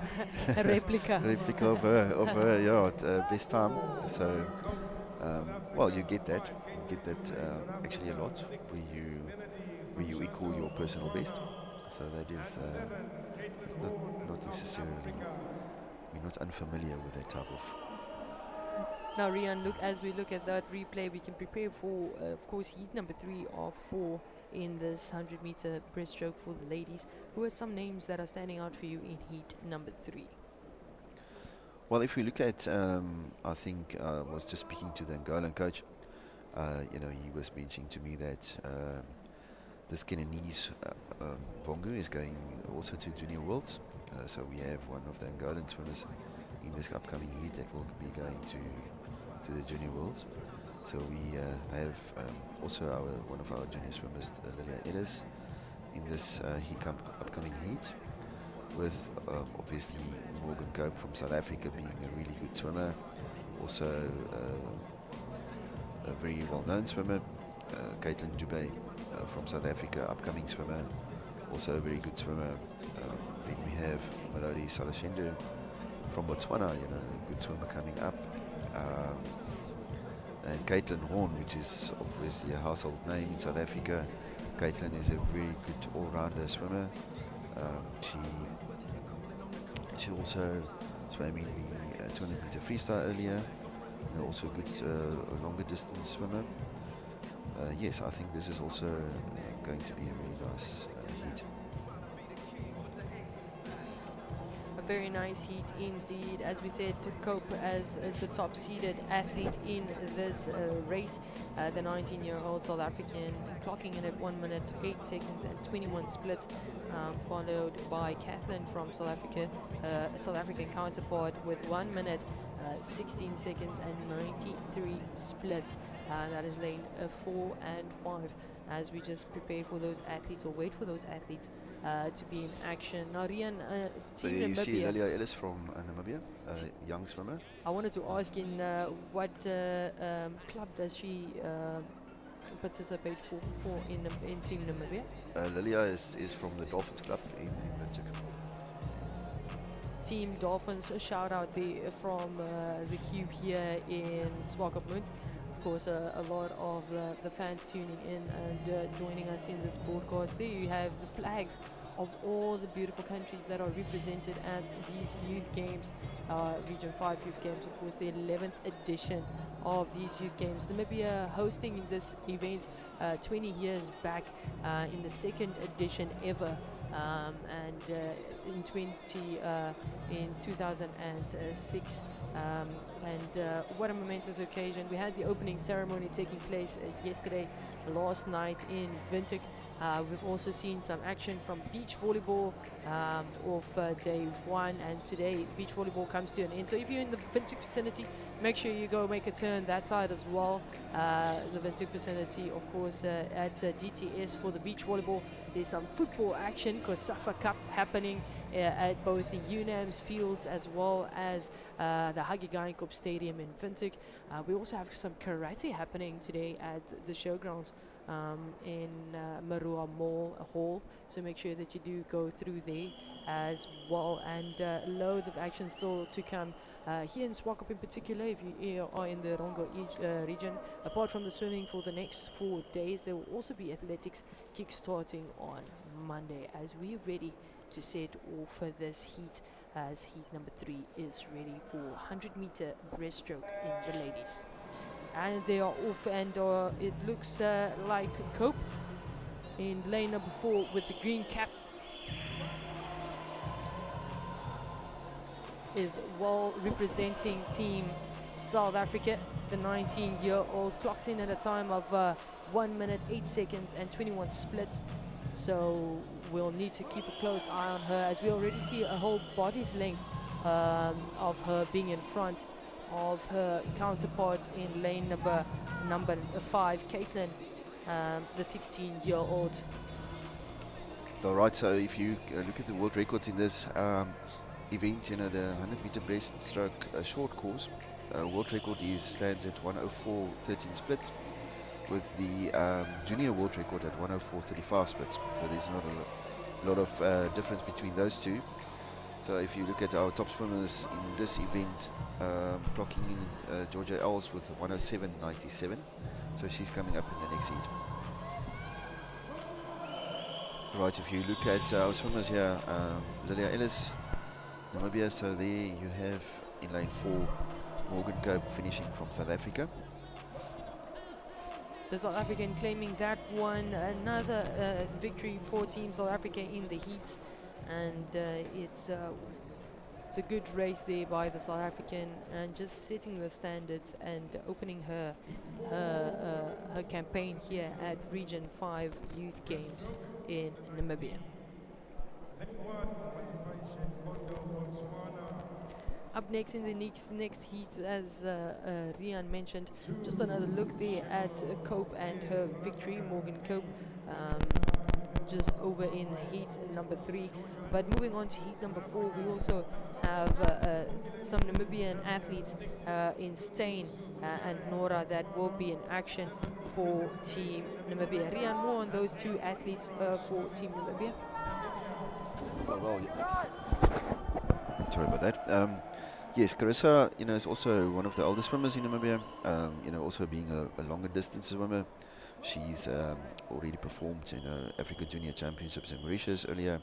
replica. replica of her yeah, best time. So well, you get that. You get that actually a lot where you equal your personal best. So that is And 7, Caitlin it's Horn, not South necessarily Africa. we're not unfamiliar with that type of. Now, Rian, look, as we look at that replay, we can prepare for, of course, heat number 3 of 4 in this 100-meter breaststroke for the ladies. Who are some names that are standing out for you in heat number 3? Well, if we look at, I think I was just speaking to the Angolan coach. He was mentioning to me that this Kenanese Vongu is going also to Junior Worlds. So we have one of the Angolan swimmers in this upcoming heat that will be going to the Junior Worlds. So we have also one of our junior swimmers, Lilia Ellis, in this upcoming heat, with obviously Morgan Cope from South Africa being a really good swimmer, also a very well-known swimmer, Caitlin Dubé from South Africa, upcoming swimmer, also a very good swimmer. Then we have Malodi Salashendo from Botswana, a good swimmer coming up. And Caitlin Horn, which is obviously a household name in South Africa. Caitlin is a very good all-rounder swimmer. She also swam in the 200-meter freestyle earlier, and also a good longer distance swimmer. Yes, I think this is also going to be a really nice heat. A very nice heat indeed. As we said, Cope as the top seeded athlete in this race, the 19-year-old South African clocking in at 1 minute 8 seconds and 21 splits, followed by Kathleen from South Africa, a South African counterpart with 1 minute 16 seconds and 93 splits. That is lane 4 and 5, as we just prepare for those athletes or wait for those athletes to be in action. Now, Rian, So Team there you see Namibia, Lilia Ellis from Namibia, a young swimmer. I wanted to ask in what club does she participate for in Team Namibia? Lilia is from the Dolphins Club in Windhoek. Team Dolphins, a shout out there from the cube here in Swakopmund. Of course, a lot of the fans tuning in and joining us in this broadcast. There you have the flags of all the beautiful countries that are represented at these youth games, Region 5 youth games, of course, the 11th edition of these youth games. Namibia hosting this event 20 years back in the 2nd edition ever. And in 2006, what a momentous occasion. We had the opening ceremony taking place yesterday, last night in Windhoek. We've also seen some action from beach volleyball off day 1, and today beach volleyball comes to an end. So if you're in the Windhoek vicinity, make sure you go make a turn that side as well. The Windhoek vicinity, of course, at DTS for the beach volleyball. There's some football action, COSAFA Cup happening at both the UNAM's fields as well as the Hagegeinkop Stadium in Windhoek. We also have some karate happening today at the showgrounds in Marua Hall, so make sure that you do go through there as well, and loads of action still to come here in Swakop in particular. If you are in the Rongo region, apart from the swimming for the next 4 days, there will also be athletics kick-starting on Monday as we're ready to set off for this heat, as heat number 3 is ready for 100-meter breaststroke in the ladies. And they are off, and it looks like Cope in lane number 4 with the green cap is well representing Team South Africa. The 19-year-old clocks in at a time of 1 minute 8 seconds and 21 splits. So we'll need to keep a close eye on her, as we already see a whole body's length of her being in front of her counterparts in lane number 5, Caitlin, the 16-year-old. All right, so if you look at the world records in this, event, you know, the 100-meter breaststroke short course. World record stands at 104.13 splits, with the junior world record at 104.35 splits. So there's not a lot of difference between those two. So if you look at our top swimmers in this event, clocking in Georgia Els with 107.97. So she's coming up in the next heat. Right, if you look at our swimmers here, Lilia Ellis, Namibia, so there you have in lane 4, Morgan Cope finishing from South Africa. The South African claiming that one, another victory for Team South Africa in the heats, and it's a good race there by the South African, and just setting the standards and opening her campaign here at Region 5 Youth Games in Namibia. Up next in the next heat, as Rian mentioned, just another look there at Cope and her victory, Morgan Cope, just over in heat number 3. But moving on to heat number 4, we also have some Namibian athletes in Steyn and Nora that will be in action for Team Namibia. Rian, more on those two athletes for Team Namibia. Well, yeah. Sorry about that. Yes, Carissa, you know, is also one of the older swimmers in Namibia. You know, also being a longer distance swimmer. She's already performed in Africa Junior Championships in Mauritius earlier,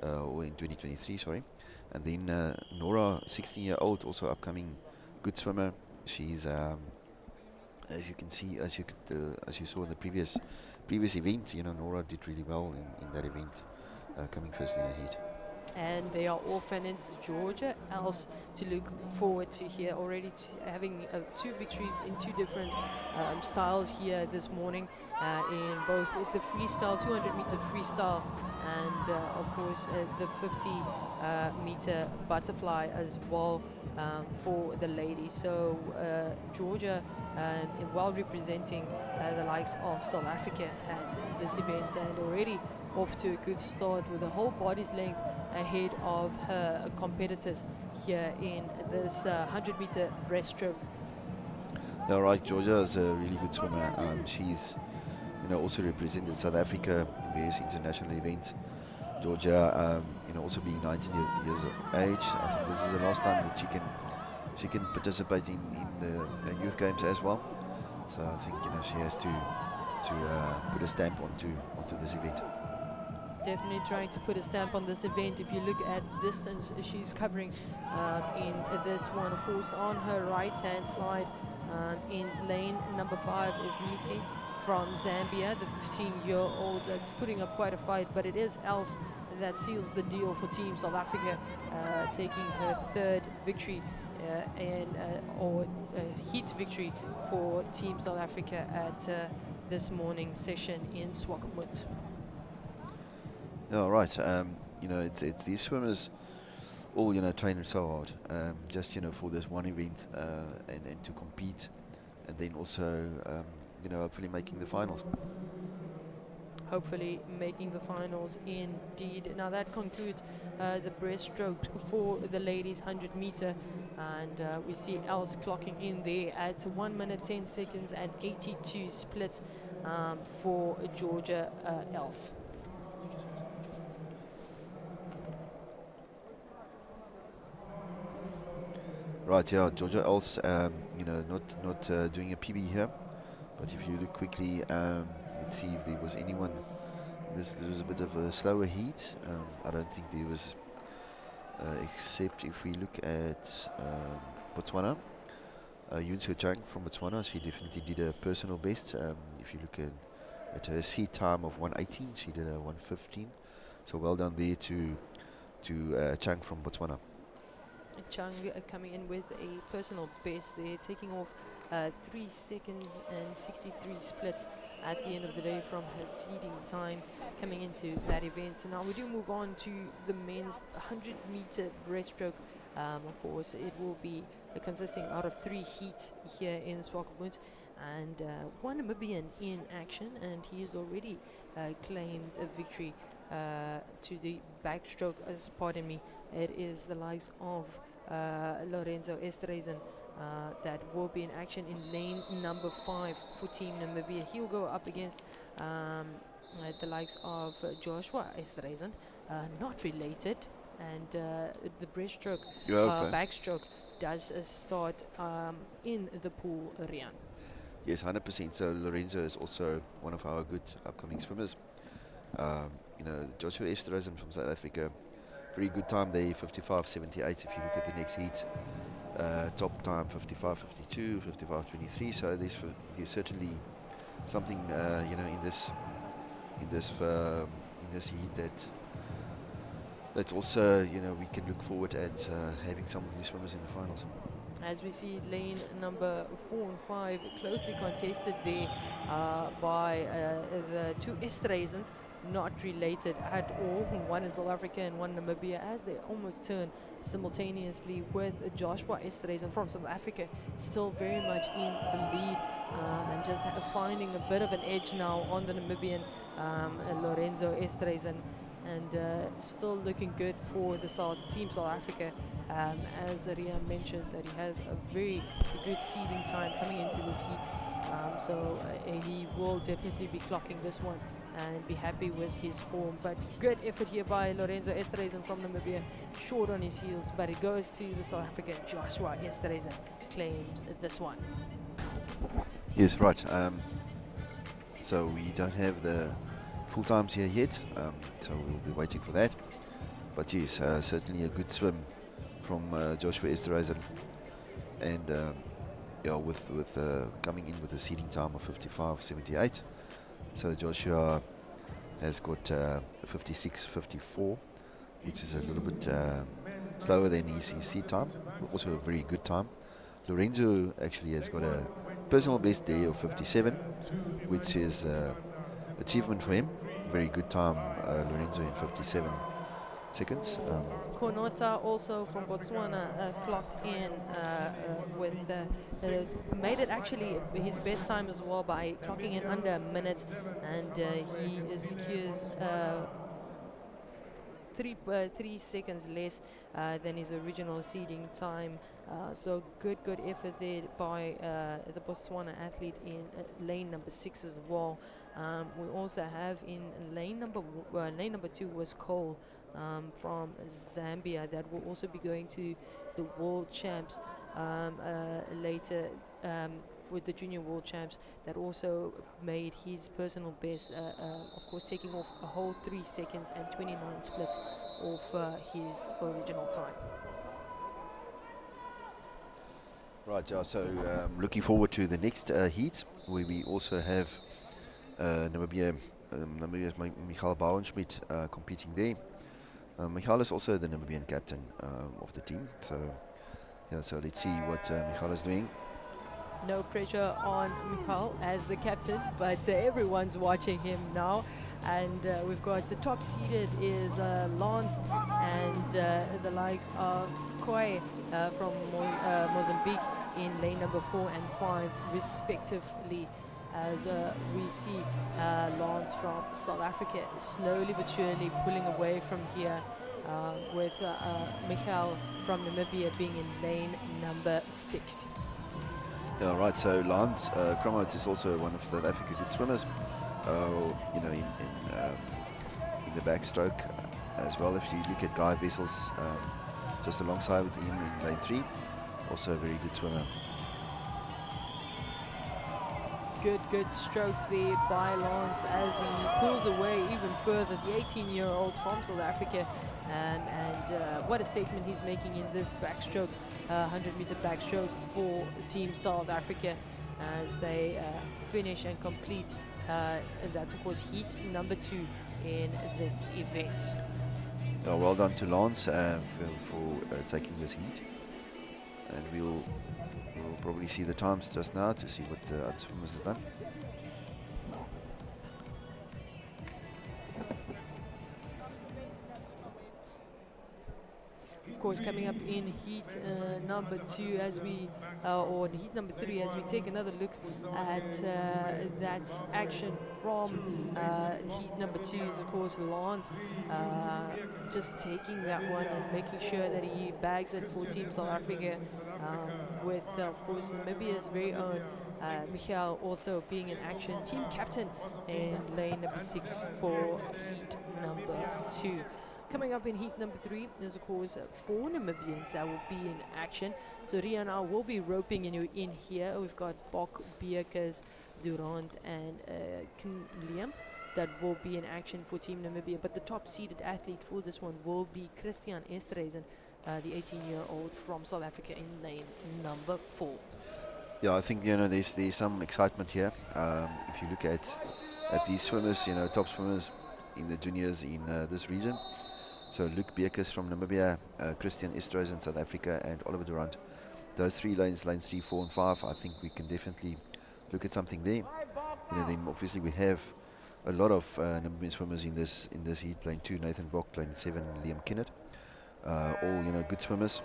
or in 2023, sorry. And then Nora, 16-year-old, also upcoming good swimmer. She's, as you can see, as you saw in the previous event, you know, Nora did really well in that event, coming first in the heat. And they are all finance Georgia else to look forward to here already, having 2 victories in 2 different styles here this morning, in both the freestyle, 200-meter freestyle, and of course the 50-meter butterfly as well, for the ladies. So Georgia well representing the likes of South Africa at this event, and already off to a good start with a whole body's length ahead of her competitors here in this 100-meter breaststroke. Yeah, right. Georgia is a really good swimmer. She's, you know, also represented South Africa in various international events. Georgia, you know, also being 19 years of age, I think this is the last time that she can participate in the youth games as well. So I think, you know, she has to put a stamp onto this event. Definitely trying to put a stamp on this event. If you look at distance she's covering in this one, of course, on her right hand side, in lane number 5 is Miti from Zambia, the 15-year-old that's putting up quite a fight, but it is else that seals the deal for Team South Africa, taking her 3rd victory or heat victory for Team South Africa at this morning's session in Swakopmund. Yeah, right. You know, it's these swimmers all, you know, train so hard, just, you know, for this one event, and to compete, and then also, you know, hopefully making the finals. Hopefully making the finals indeed. Now that concludes the breaststroke for the ladies 100 meter, and we see Els clocking in there at 1 minute 10 seconds and 82 splits for Georgia Els. Right, yeah, Georgia Els, you know, not doing a PB here, but if you look quickly, let's see if there was anyone. There was a bit of a slower heat. I don't think there was, except if we look at Botswana. Yoon Soo Chang from Botswana, she definitely did a personal best. If you look at her seat time of 1:18, she did a 1:15. So well done there to Chang from Botswana. Chung coming in with a personal best there, taking off 3 seconds and 63 splits at the end of the day from her seeding time coming into that event. So now we do move on to the men's 100 meter breaststroke. Of course, it will be consisting out of 3 heats here in Swakopmund, and one Namibian in action, and he has already claimed a victory to the backstroke. Pardon me. It is the likes of Lorenzo Esterhazen that will be in action in lane number 5 for Team Namibia. He'll go up against the likes of Joshua Esterhazen, not related, and the breaststroke, backstroke does start in the pool, Rian. Yes, 100%. So Lorenzo is also one of our good upcoming swimmers. You know, Joshua Esterhazen from South Africa, very good time there, 55.78. If you look at the next heat, top time 55.52, 55.23. So there's certainly something you know in this heat that's also, you know, we can look forward at having some of these swimmers in the finals. As we see lane number 4 and 5 closely contested there by the two Esterhazens, not related at all, one in South Africa and one in Namibia, as they almost turn simultaneously, with Joshua Esterhazen from South Africa still very much in the lead and just finding a bit of an edge now on the Namibian Lorenzo Esterhazen, and still looking good for the Team South Africa. As Rian mentioned, that he has a very good seeding time coming into this heat, so he will definitely be clocking this one and be happy with his form. But good effort here by Lorenzo Esterhazen from Namibia, short on his heels, but it goes to the South African. Joshua Esterhazen claims this one. Yes, right. So we don't have the full times here yet, so we'll be waiting for that. But yes, certainly a good swim from Joshua Esterhazen, and yeah, with coming in with a seeding time of 55.78. So Joshua has got 56.54, which is a little bit slower than his seed time, but also a very good time. Lorenzo actually has got a personal best day of 57, which is achievement for him. Very good time, Lorenzo, in 57 seconds. Konota also from Botswana clocked in with made it actually his best time as well by clocking in under a minute, and he secures 3 seconds less than his original seeding time. So good effort there by the Botswana athlete in lane number 6 as well. We also have in lane number 2 was Cole from Zambia, that will also be going to the World Champs later, with the Junior World Champs, that also made his personal best, of course taking off a whole 3 seconds and 29 splits off his original time. Right, yeah, so looking forward to the next heat, where we also have Namibia's Michael Bauernschmidt competing there. Michael is also the Namibian captain of the team, so yeah, so let's see what Michael is doing. No pressure on Michael as the captain, but everyone's watching him now. And we've got the top seeded is Lance and the likes of Koi from Mozambique in lane number 4 and 5 respectively, as we see Lance from South Africa slowly but surely pulling away from here, with Michael from Namibia being in lane number 6. Yeah, right. So Lance Cromot is also one of South Africa's good swimmers. You know, in the backstroke as well. If you look at Guy Wessels, just alongside with him in lane 3, also a very good swimmer. Good strokes there by Lance as he pulls away even further, the 18-year-old from South Africa, and what a statement he's making in this backstroke, 100-meter backstroke for Team South Africa, as they finish and complete, and that's of course heat number 2 in this event. Well done to Lance for taking this heat, and we'll probably see the times just now to see what the other swimmers have done. course, coming up in heat number 2 as we, or in heat number 3, as we take another look at that action from heat number 2 is, of course, Lance just taking that one and making sure that he bags it for Team South Africa, with, of course, Namibia's very own Michael also being in action, team captain in lane number 6 for heat number 2. Coming up in heat number 3 is, of course, 4 Namibians that will be in action. So Rihanna will be roping you in here. We've got Bok, Beekers, Durant, and Liam that will be in action for Team Namibia. But the top seeded athlete for this one will be Christian Esterhuizen, the 18-year-old from South Africa in lane number 4. Yeah, I think there's some excitement here. If you look at these swimmers, top swimmers in the juniors in this region. So Luke Beekers from Namibia, Christian Esterhuizen in South Africa, and Oliver Durant. Those 3 lanes, lane 3, 4, and 5. I think we can definitely look at something there. Then obviously we have a lot of Namibian swimmers in this heat. Lane 2, Nathan Bok. Lane 7, Liam Kinnett. All good swimmers.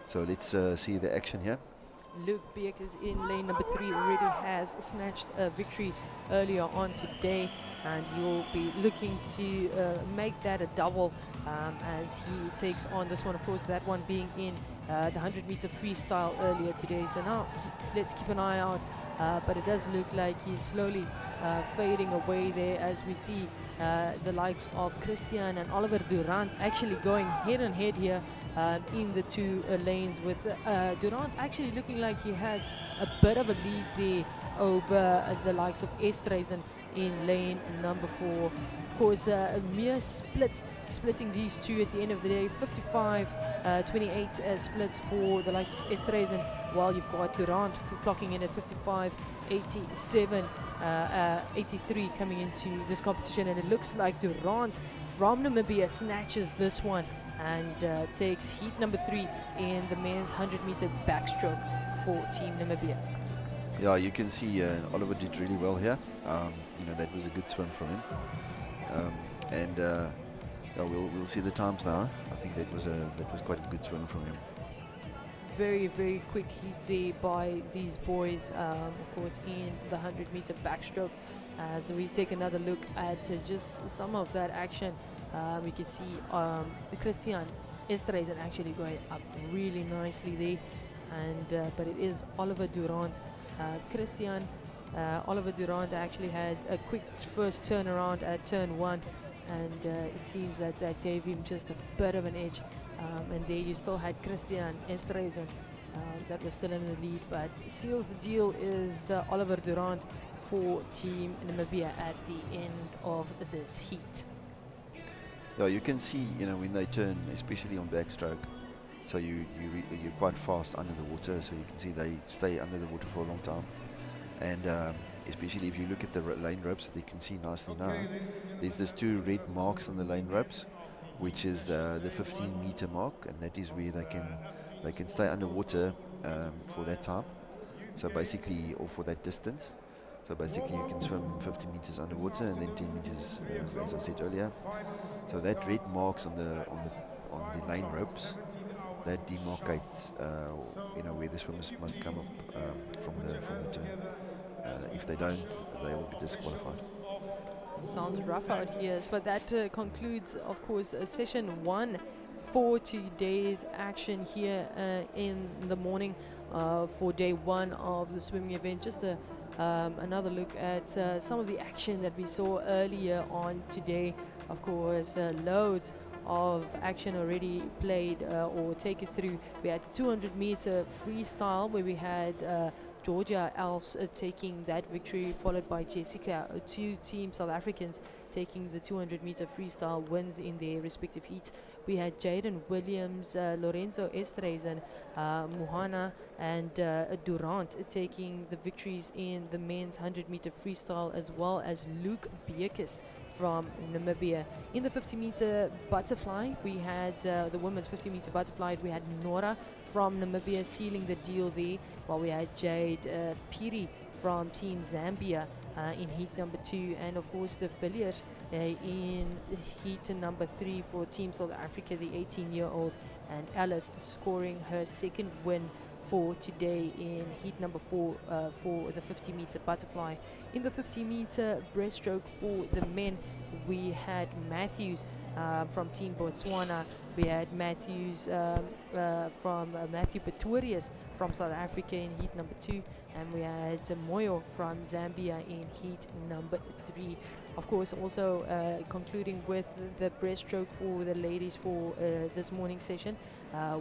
So let's see the action here. Luke Beekers in lane number 3 already has snatched a victory earlier on today, and he will be looking to make that a double as he takes on this one, of course, that one being in the 100-meter freestyle earlier today. So now let's keep an eye out, but it does look like he's slowly fading away there as we see the likes of Christian and Oliver Durant actually going head and head here in the 2 lanes, with Durant actually looking like he has a bit of a lead there over the likes of Esterhuizen in lane number 4. Of course, mere splitting these 2 at the end of the day, 55-28 splits for the likes of Esterhuizen, while you've got Durant clocking in at 55-87, 83 coming into this competition, and it looks like Durant from Namibia snatches this one and takes heat number 3 in the men's 100-meter backstroke for Team Namibia. Yeah, you can see Oliver did really well here. That was a good swim from him. We'll see the times now. I think that was quite a good swim from him. Very, very quick heat there by these boys, of course, in the 100-meter backstroke. As we take another look at just some of that action, we can see Christian Esterhuizen actually going up really nicely there, and but it is Oliver Durant. Oliver Durant actually had a quick first turnaround at turn 1, and it seems that gave him just a bit of an edge. And there you still had Christian Esterhuizen that was still in the lead, but seals the deal is Oliver Durant for Team Namibia at the end of this heat. Yeah, you can see, when they turn, especially on backstroke, so you're quite fast under the water, so you can see they stay under the water for a long time. And especially if you look at the lane ropes that you can see nicely now, there's these 2 red marks on the lane ropes, which is the 15-meter mark, and that is where they can stay underwater for that time. So basically, or for that distance. So basically, you can swim 50 meters underwater and then 10 meters, as I said earlier. So that red marks on the lane ropes, that demarcates, where the swimmers must come up from the turn. If they don't, they will be disqualified. Sounds rough out here, but that concludes, of course, session 1 for today's action here in the morning for day 1 of the swimming event. Just another look at some of the action that we saw earlier on today. Of course, loads of action already played or taken through. We had 200-meter freestyle where we had Georgia Alves taking that victory, followed by Jessica, 2 Team South Africans taking the 200-meter freestyle wins in their respective heats. We had Jaden Williams, Lorenzo Esterhuizen, Muhana, and Durant taking the victories in the men's 100-meter freestyle, as well as Luke Beekers from Namibia. In the 50-meter butterfly, we had the women's 50-meter butterfly, we had Nora from Namibia sealing the deal there, while we had Jade Piri from Team Zambia in heat number 2, and of course the Villiers in heat number 3 for Team South Africa, the 18-year-old and Alice scoring her second win for today in heat number 4 for the 50-meter butterfly. In the 50-meter breaststroke for the men, we had Matthews from Team Botswana. We had Matthews from Matthew Pretorius from South Africa in heat number 2, and we had Moyo from Zambia in heat number 3. Of course, also concluding with the breaststroke for the ladies for this morning session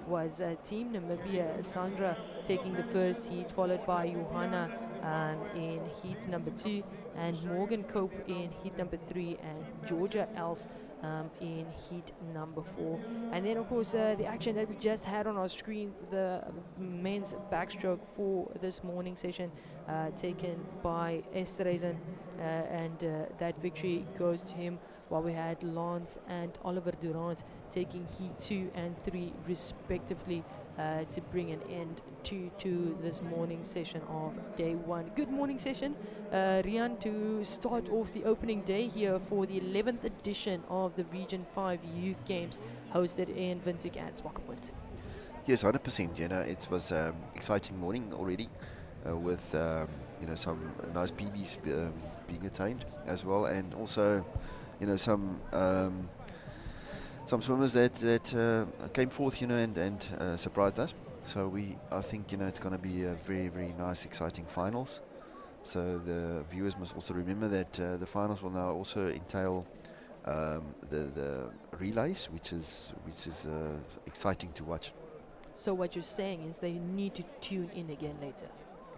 was Team Namibia, Sandra taking the first heat, followed by Johanna in heat number 2, and Morgan Cope in heat number 3, and Georgia Els in heat number 4. And then, of course, the action that we just had on our screen, the men's backstroke for this morning session, taken by Esterhazen, and that victory goes to him, while we had Lance and Oliver Durant taking heat 2 and 3 respectively to bring an end to this morning session of day 1. Good morning session, Rian, to start off the opening day here for the 11th edition of the Region 5 Youth Games hosted in Windhoek and Swakopmund. Yes, 100%. It was exciting morning already with some nice PBs being attained as well, and also some swimmers that came forth and surprised us. So I think it's going to be a very, very nice, exciting finals. So the viewers must also remember that the finals will now also entail the relays, which is exciting to watch. So what you're saying is they need to tune in again later.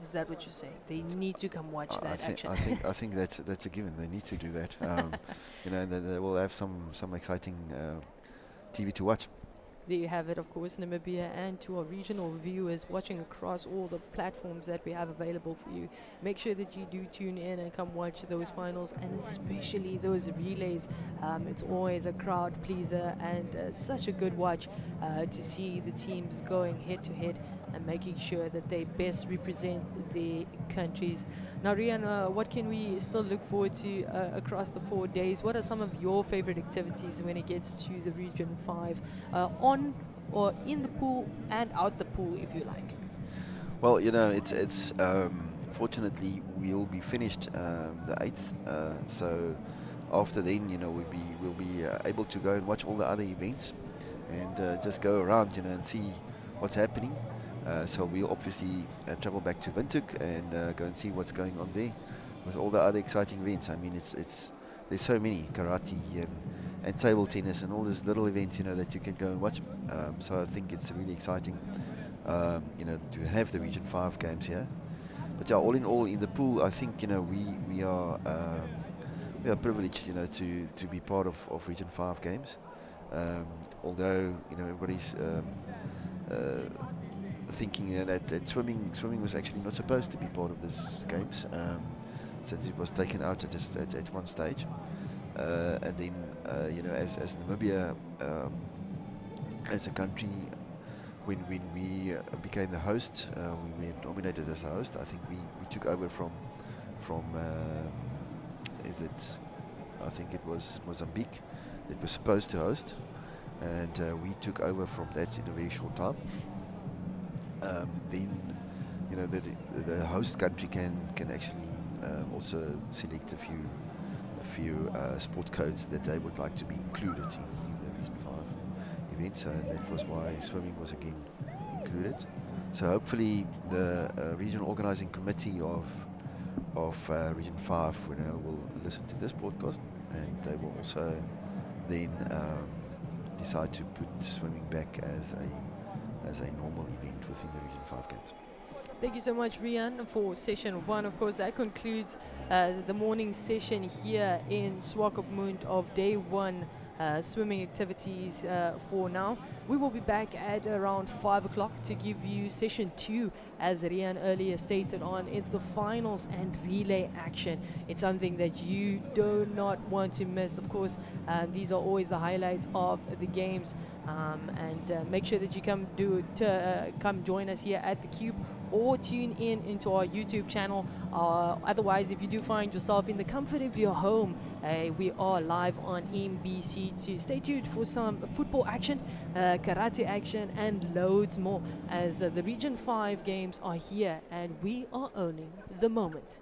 Is that what you're saying? They need to come watch that action. I think that's a given. They need to do that. They will have some exciting TV to watch. There you have it, of course, Namibia, and to our regional viewers watching across all the platforms that we have available for you. Make sure that you do tune in and come watch those finals, and especially those relays. It's always a crowd pleaser and such a good watch to see the teams going head to head and making sure that they best represent their countries. Now, Rian, what can we still look forward to across the 4 days? What are some of your favorite activities when it gets to the Region 5, on or in the pool and out the pool, if you like? Well, it's fortunately we'll be finished the 8th, so after then, we'll be able to go and watch all the other events and just go around, and see what's happening. So we'll obviously travel back to Windhoek and go and see what's going on there with all the other exciting events. I mean, there's so many, karate and table tennis and all these little events, that you can go and watch. So I think it's really exciting, to have the Region 5 games here. But yeah, all in all, in the pool, I think we are privileged, to be part of Region 5 games. Although everybody's thinking that swimming was actually not supposed to be part of this games, since it was taken out at one stage, and then as Namibia, as a country, when we became the host, we were nominated as a host. I think we took over from I think it was Mozambique that was supposed to host, and we took over from that in a very short time. Then the host country can actually also select a few sport codes that they would like to be included in the Region 5 event, and that was why swimming was again included. So hopefully the regional organizing committee of Region 5 will listen to this broadcast, and they will also then decide to put swimming back as a normal event within the Region 5 Games. Thank you so much, Rian, for session 1. Of course, that concludes the morning session here in Swakopmund of day 1 swimming activities for now. We will be back at around 5 o'clock to give you session 2, as Rian earlier stated on. It's the finals and relay action. It's something that you do not want to miss. Of course, these are always the highlights of the games, and make sure that you come join us here at the Cube or tune in into our YouTube channel. Otherwise, if you do find yourself in the comfort of your home, we are live on MBC2. Stay tuned for some football action, karate action, and loads more as the Region 5 games are here and we are owning the moment.